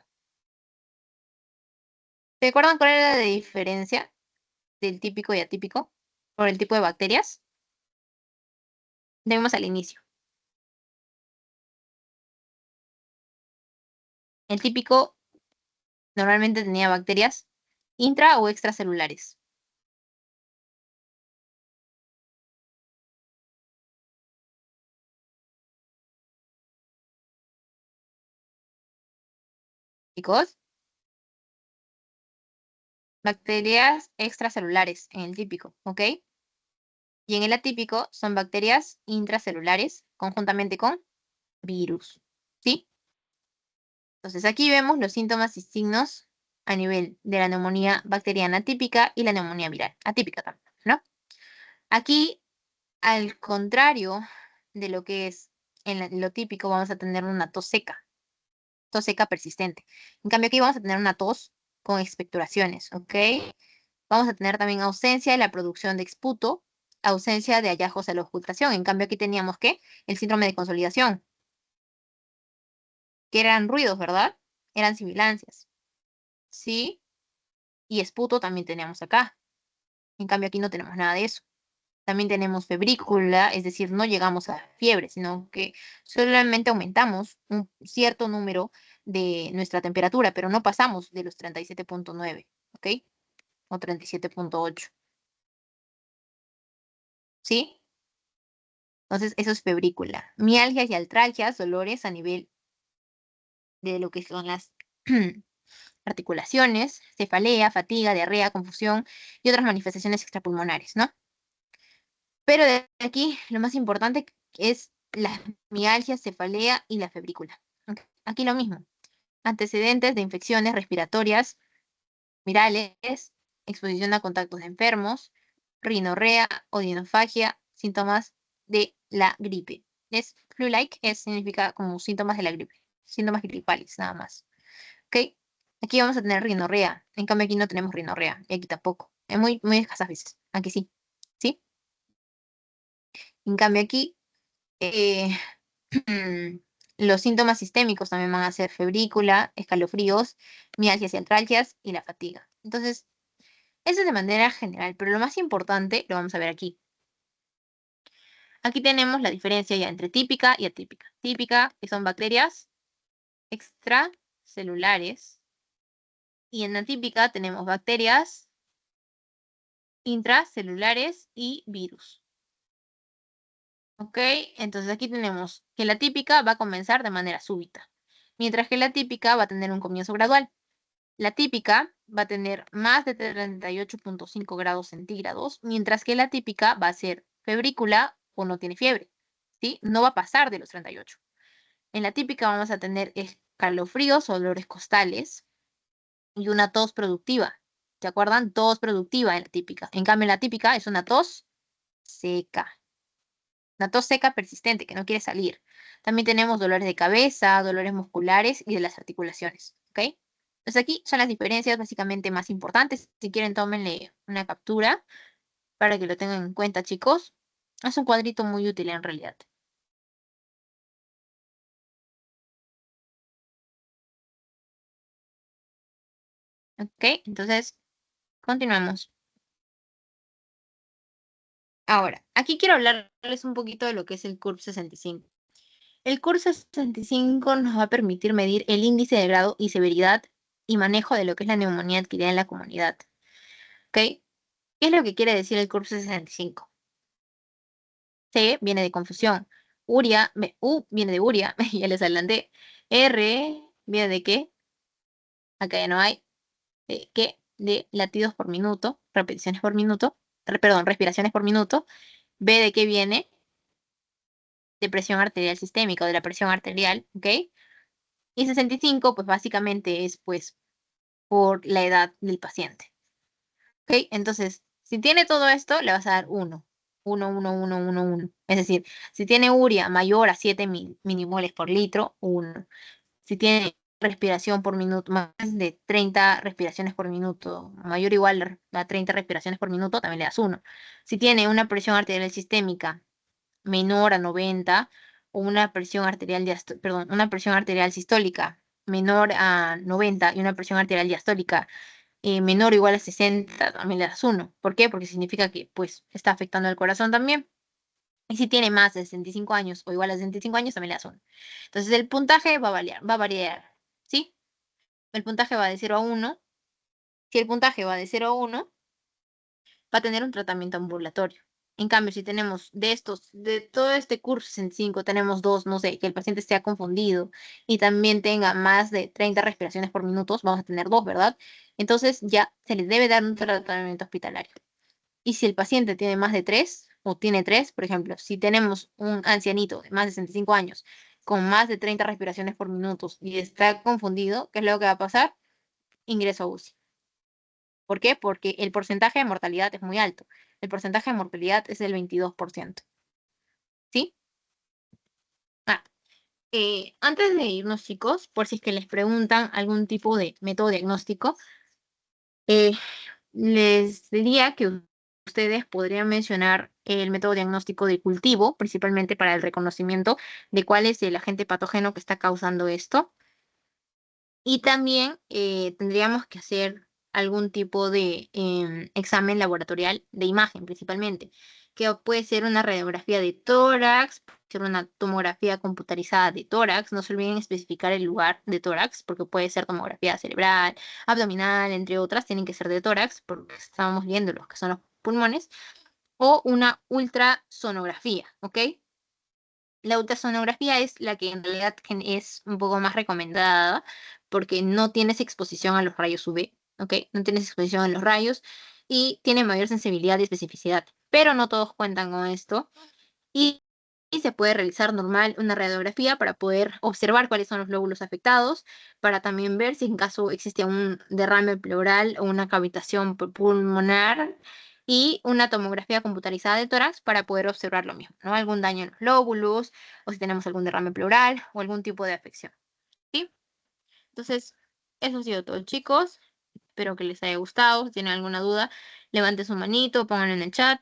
¿Se acuerdan cuál era la diferencia del típico y atípico? Por el tipo de bacterias. Vemos al inicio. El típico normalmente tenía bacterias intra o extracelulares. Chicos, bacterias extracelulares en el típico, ¿ok? Y en el atípico son bacterias intracelulares conjuntamente con virus, ¿sí? Entonces aquí vemos los síntomas y signos a nivel de la neumonía bacteriana típica y la neumonía viral, atípica también, ¿no? Aquí, al contrario de lo que es en lo típico, vamos a tener una tos seca persistente. En cambio aquí vamos a tener una tos con expectoraciones, ¿ok? Vamos a tener también ausencia de la producción de exputo, ausencia de hallazgos a la ocultación. En cambio aquí teníamos que el síndrome de consolidación, que eran ruidos, ¿verdad? Eran sibilancias, ¿sí? Y esputo también teníamos acá. En cambio aquí no tenemos nada de eso. También tenemos febrícula, es decir, no llegamos a fiebre, sino que solamente aumentamos un cierto número de nuestra temperatura, pero no pasamos de los 37.9, ¿ok? O 37.8, ¿sí? Entonces, eso es febrícula. Mialgias y artralgias, dolores a nivel de lo que son las articulaciones, cefalea, fatiga, diarrea, confusión y otras manifestaciones extrapulmonares, ¿no? Pero de aquí lo más importante es las mialgias, cefalea y la febrícula. Ok, aquí lo mismo. Antecedentes de infecciones respiratorias virales, exposición a contactos de enfermos, rinorrea, odinofagia, síntomas de la gripe. Es flu-like, significa como síntomas de la gripe, síntomas gripales, nada más. ¿Ok? Aquí vamos a tener rinorrea. En cambio, aquí no tenemos rinorrea. Y aquí tampoco. Es muy, muy escasas veces. Aquí sí. ¿Sí? En cambio, aquí eh, los síntomas sistémicos también van a ser febrícula, escalofríos, mialgias y artralgias y la fatiga. Entonces, eso es de manera general, pero lo más importante lo vamos a ver aquí. Aquí tenemos la diferencia ya entre típica y atípica. Típica, que son bacterias extracelulares, y en atípica tenemos bacterias intracelulares y virus. ¿Ok? Entonces aquí tenemos que la típica va a comenzar de manera súbita, mientras que la típica va a tener un comienzo gradual. La típica va a tener más de 38.5 grados centígrados, mientras que la típica va a ser febrícula o no tiene fiebre, ¿sí? No va a pasar de los 38. En la típica vamos a tener escalofríos o dolores costales y una tos productiva. ¿Se acuerdan? Tos productiva en la típica. En cambio, en la típica es una tos seca. Una tos seca persistente que no quiere salir. También tenemos dolores de cabeza, dolores musculares y de las articulaciones. ¿Ok? Entonces aquí son las diferencias básicamente más importantes. Si quieren, tómenle una captura para que lo tengan en cuenta, chicos. Es un cuadrito muy útil en realidad. ¿Ok? Entonces, continuamos. Ahora, aquí quiero hablarles un poquito de lo que es el CURP 65. El CURP 65 nos va a permitir medir el índice de grado y severidad y manejo de lo que es la neumonía adquirida en la comunidad. ¿Ok? ¿Qué es lo que quiere decir el CURP 65? C viene de confusión. U viene de uria, ya les adelanté. R viene de qué, acá ya no hay. ¿De qué? De latidos por minuto, repeticiones por minuto, perdón, respiraciones por minuto. B de qué viene, de presión arterial sistémica o de la presión arterial, ¿ok? Y 65, pues básicamente es pues por la edad del paciente, ¿ok? Entonces, Si tiene todo esto, le vas a dar 1. 1, 1, 1, 1, 1. Es decir, si tiene urea mayor a 7 milimoles por litro, 1. Si tiene respiración por minuto, más de 30 respiraciones por minuto, mayor o igual a 30 respiraciones por minuto, también le das 1. Si tiene una presión arterial sistémica menor a 90 o una presión arterial perdón, una presión arterial sistólica menor a 90 y una presión arterial diastólica menor o igual a 60, también le das 1. ¿Por qué? Porque significa que pues está afectando al corazón también. Y si tiene más de 65 años o igual a 65 años, también le das 1. Entonces el puntaje va a variar, ¿sí? El puntaje va de 0 a 1. Si el puntaje va de 0 a 1, va a tener un tratamiento ambulatorio. En cambio, si tenemos de todo este curso 65, tenemos dos, no sé, que el paciente esté confundido y también tenga más de 30 respiraciones por minuto, vamos a tener dos, ¿verdad? Entonces ya se le debe dar un tratamiento hospitalario. Y si el paciente tiene más de 3 o tiene 3, por ejemplo, si tenemos un ancianito de más de 65 años con más de 30 respiraciones por minuto y está confundido, ¿qué es lo que va a pasar? Ingreso a UCI. ¿Por qué? Porque el porcentaje de mortalidad es muy alto. El porcentaje de mortalidad es del 22%. ¿Sí? Ah, antes de irnos, chicos, por si es que les preguntan algún tipo de método diagnóstico, eh, les diría que ustedes podrían mencionar el método diagnóstico de cultivo, principalmente para el reconocimiento de cuál es el agente patógeno que está causando esto. Y también tendríamos que hacer algún tipo de examen laboratorial de imagen, principalmente, que puede ser una radiografía de tórax, puede ser una tomografía computarizada de tórax. No se olviden especificar el lugar de tórax, porque puede ser tomografía cerebral, abdominal, entre otras, tienen que ser de tórax, porque estamos viendo los que son los pulmones, o una ultrasonografía, ¿ok? La ultrasonografía es la que en realidad es un poco más recomendada porque no tienes exposición a los rayos UV, ¿ok? No tienes exposición a los rayos y tiene mayor sensibilidad y especificidad, pero no todos cuentan con esto y, y se puede realizar normal una radiografía para poder observar cuáles son los lóbulos afectados, para también ver si en caso existe un derrame pleural o una cavitación pulmonar y una tomografía computarizada de tórax para poder observar lo mismo, ¿no? Algún daño en los lóbulos o si tenemos algún derrame pleural o algún tipo de afección, ¿sí? Entonces, eso ha sido todo, chicos. Espero que les haya gustado. Si tienen alguna duda, levanten su manito, pónganlo en el chat.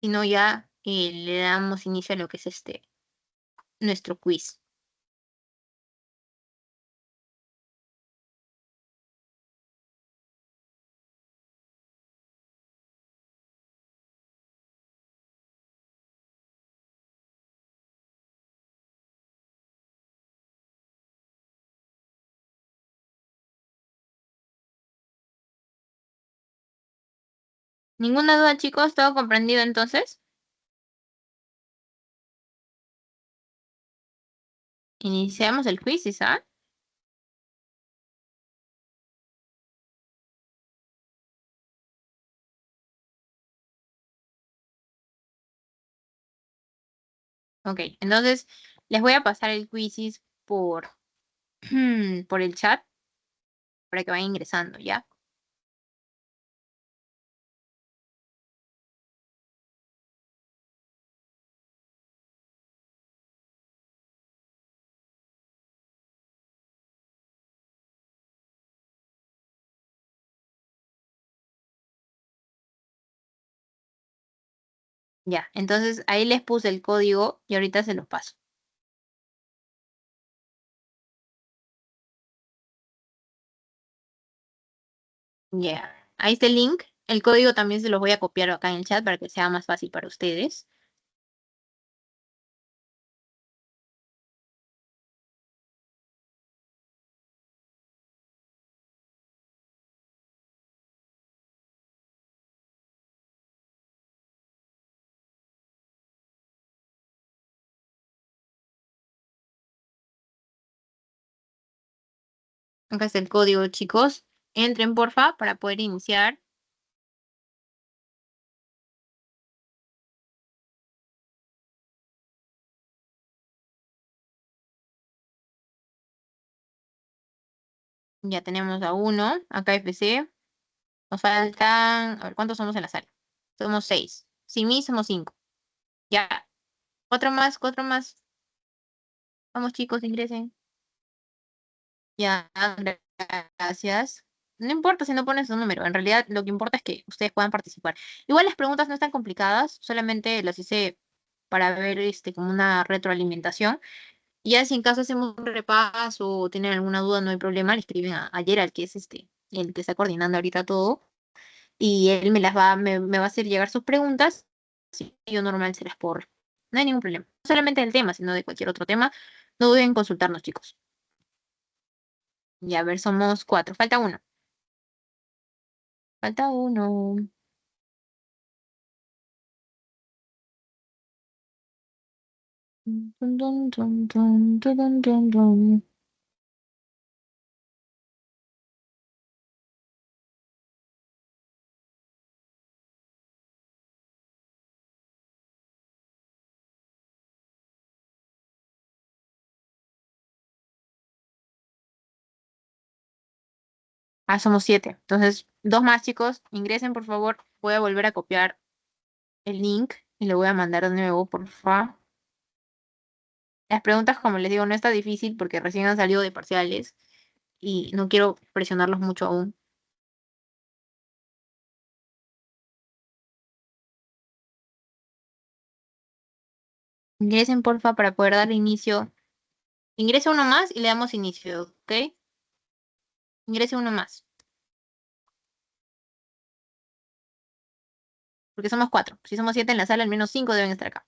Si no, ya le damos inicio a lo que es nuestro quiz. ¿Ninguna duda, chicos? ¿Todo comprendido entonces? Iniciamos el quiz, ¿sí? Ok, entonces les voy a pasar el quiz por, por el chat para que vayan ingresando, ¿ya? Ya, entonces ahí les puse el código y ahorita se los paso. Ya, ahí está el link. El código también se los voy a copiar acá en el chat para que sea más fácil para ustedes. Acá está el código, chicos. Entren, porfa, para poder iniciar. Ya tenemos a uno, acá FC. Nos faltan, a ver, ¿cuántos somos en la sala? Somos 6. Sin mí somos 5. Ya, cuatro más, cuatro más. Vamos chicos, ingresen. Ya, gracias. No importa si no pones un número, en realidad lo que importa es que ustedes puedan participar. Igual las preguntas no están complicadas, solamente las hice para ver como una retroalimentación. Y ya si en caso hacemos un repaso o tienen alguna duda, no hay problema, le escriben a Gerald, que es el que está coordinando ahorita todo, y él me va a hacer llegar sus preguntas, y yo normal se las puedo responder. No hay ningún problema. No solamente del tema, sino de cualquier otro tema. No duden en consultarnos, chicos. Y a ver, somos 4. Falta uno. Falta uno. Dun, dun, dun, dun, dun, dun, dun, dun. Ah, somos 7. Entonces, dos más, chicos. Ingresen, por favor. Voy a volver a copiar el link y lo voy a mandar de nuevo, por favor. Las preguntas, como les digo, no está difícil porque recién han salido de parciales y no quiero presionarlos mucho aún. Ingresen, porfa, para poder dar inicio. Ingrese uno más y le damos inicio, ¿ok? Ingrese uno más, porque somos 4. Si somos 7 en la sala, al menos 5 deben estar acá.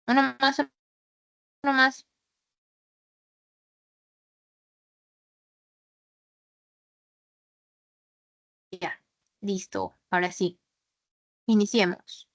Uno más, uno más. Ya, listo. Ahora sí, iniciemos.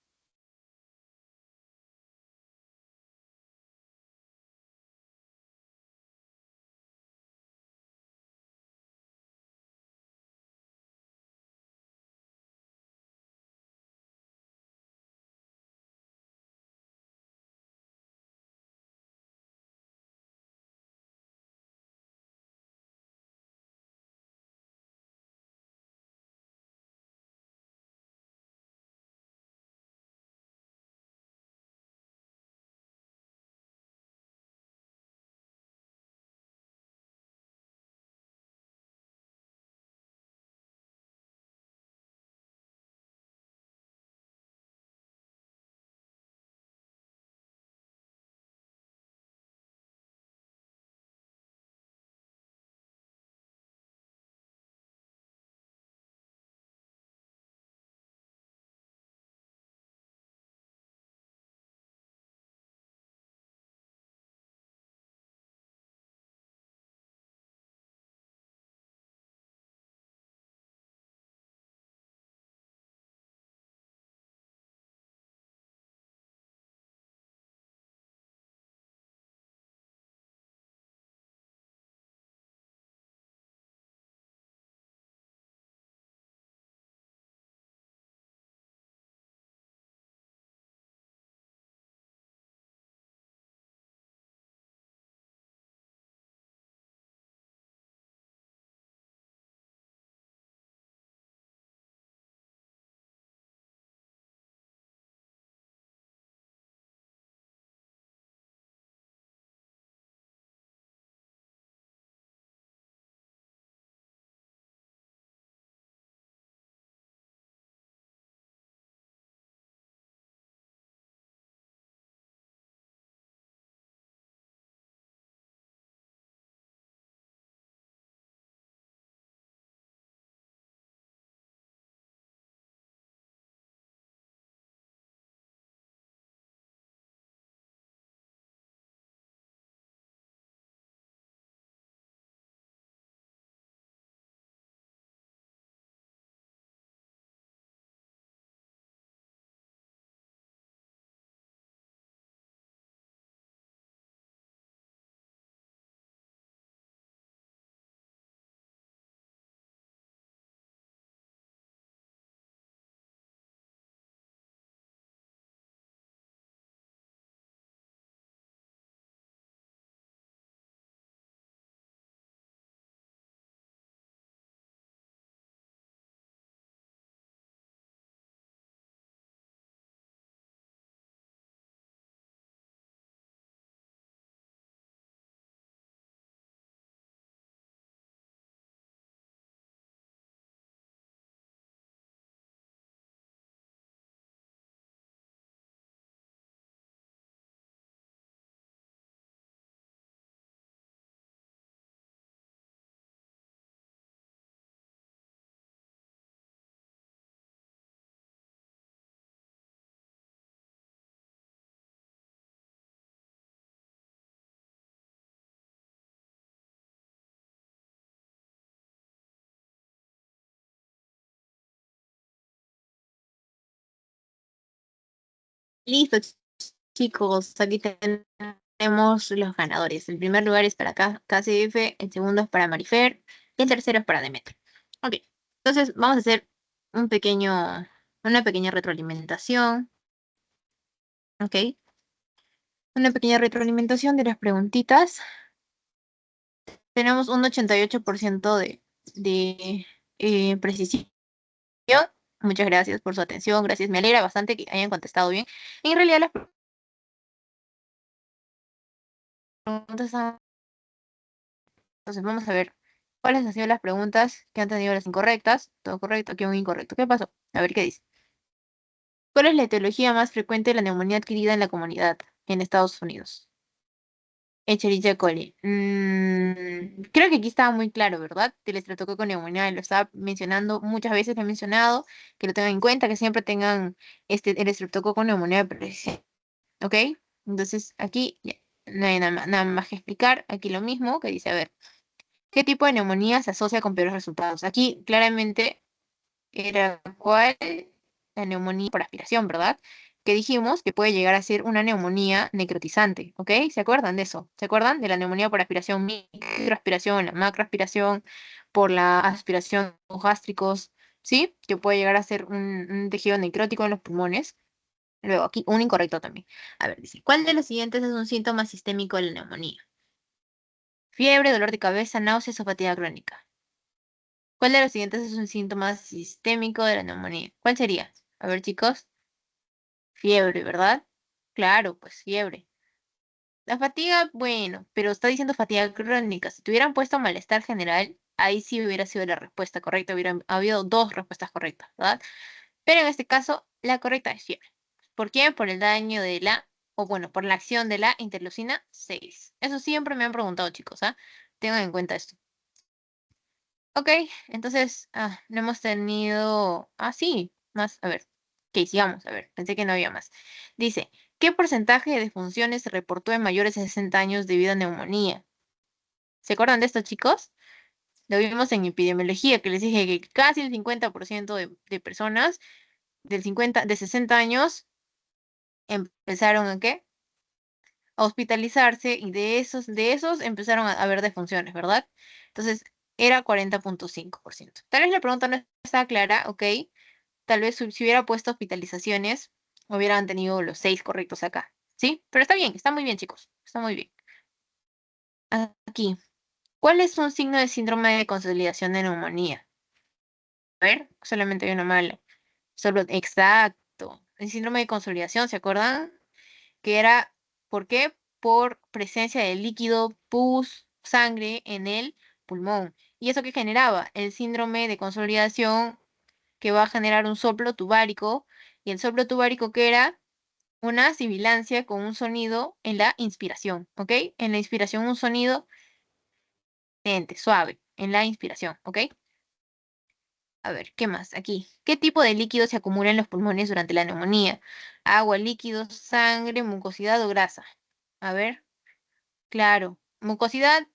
Listo, chicos, aquí tenemos los ganadores. El primer lugar es para KCF, el segundo es para Marifer y el tercero es para Demetrio. Ok, entonces vamos a hacer una pequeña retroalimentación. Ok, una pequeña retroalimentación de las preguntitas. Tenemos un 88% de precisión. Muchas gracias por su atención, gracias. Me alegra bastante que hayan contestado bien. En realidad las preguntas están... Entonces vamos a ver cuáles han sido las preguntas que han tenido las incorrectas. Todo correcto, aquí un incorrecto. ¿Qué pasó? A ver qué dice. ¿Cuál es la etiología más frecuente de la neumonía adquirida en la comunidad en Estados Unidos? Escherichia coli. Creo que aquí estaba muy claro, ¿verdad? El estreptococo neumonía, lo estaba mencionando, muchas veces lo he mencionado, que lo tengan en cuenta, que siempre tengan el estreptococo neumonía presente, ¿ok? Entonces aquí ya, no hay nada más que explicar. Aquí lo mismo que dice, a ver, ¿qué tipo de neumonía se asocia con peores resultados? Aquí claramente era cuál la neumonía por aspiración, ¿verdad? Que dijimos que puede llegar a ser una neumonía necrotizante, ¿ok? ¿Se acuerdan de eso? ¿Se acuerdan de la neumonía por aspiración, microaspiración, la macroaspiración, por la aspiración de gástricos, ¿sí? Que puede llegar a ser un tejido necrótico en los pulmones. Luego, aquí un incorrecto también. A ver, dice, ¿cuál de los siguientes es un síntoma sistémico de la neumonía? Fiebre, dolor de cabeza, náuseas o fatiga crónica. ¿Cuál de los siguientes es un síntoma sistémico de la neumonía? ¿Cuál sería? A ver, chicos. Fiebre, ¿verdad? Claro, pues fiebre. La fatiga, bueno, pero está diciendo fatiga crónica. Si te hubieran puesto malestar general, ahí sí hubiera sido la respuesta correcta. Hubieran habido dos respuestas correctas, ¿verdad? Pero en este caso, la correcta es fiebre. ¿Por qué? Por el daño de o bueno, por la acción de la interleucina 6. Eso siempre me han preguntado, chicos, ¿ah? Tengan en cuenta esto. Ok, entonces, no hemos tenido... sí, más, a ver. Ok, sigamos, a ver, pensé que no había más. Dice, ¿qué porcentaje de defunciones se reportó en mayores de 60 años debido a neumonía? ¿Se acuerdan de esto, chicos? Lo vimos en epidemiología, que les dije que casi el 50% de personas de 60 años empezaron ¿a qué? A hospitalizarse y de esos empezaron a haber defunciones, ¿verdad? Entonces, era 40.5%. Tal vez la pregunta no está clara, ¿ok? Tal vez si hubiera puesto hospitalizaciones, hubieran tenido los 6 correctos acá, ¿sí? Pero está bien, está muy bien, chicos, está muy bien. Aquí, ¿cuál es un signo de síndrome de consolidación de neumonía? A ver, solamente hay una mala. Exacto. El síndrome de consolidación, ¿se acuerdan? Que era, ¿por qué? Por presencia de líquido, pus, sangre en el pulmón. ¿Y eso qué generaba? El síndrome de consolidación que va a generar un soplo tubárico. ¿Y el soplo tubárico qué era? Una sibilancia con un sonido en la inspiración, ¿ok? En la inspiración un sonido suave, en la inspiración, ¿ok? A ver, ¿qué más? Aquí. ¿Qué tipo de líquido se acumula en los pulmones durante la neumonía? Agua, líquido, sangre, mucosidad o grasa. A ver, claro. Mucosidad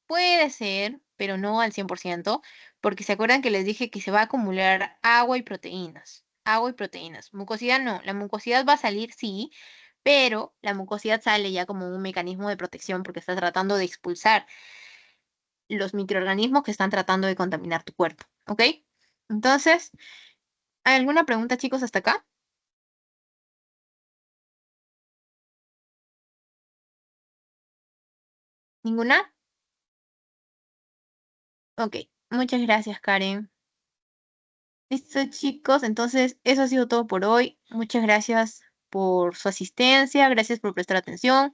puede ser, pero no al 100%, porque se acuerdan que les dije que se va a acumular agua y proteínas. Agua y proteínas. Mucosidad no. La mucosidad va a salir, sí, pero la mucosidad sale ya como un mecanismo de protección porque está tratando de expulsar los microorganismos que están tratando de contaminar tu cuerpo, ¿ok? Entonces, ¿hay alguna pregunta, chicos, hasta acá? ¿Ninguna? Ok, muchas gracias, Karen. Listo, chicos, entonces eso ha sido todo por hoy. Muchas gracias por su asistencia, gracias por prestar atención.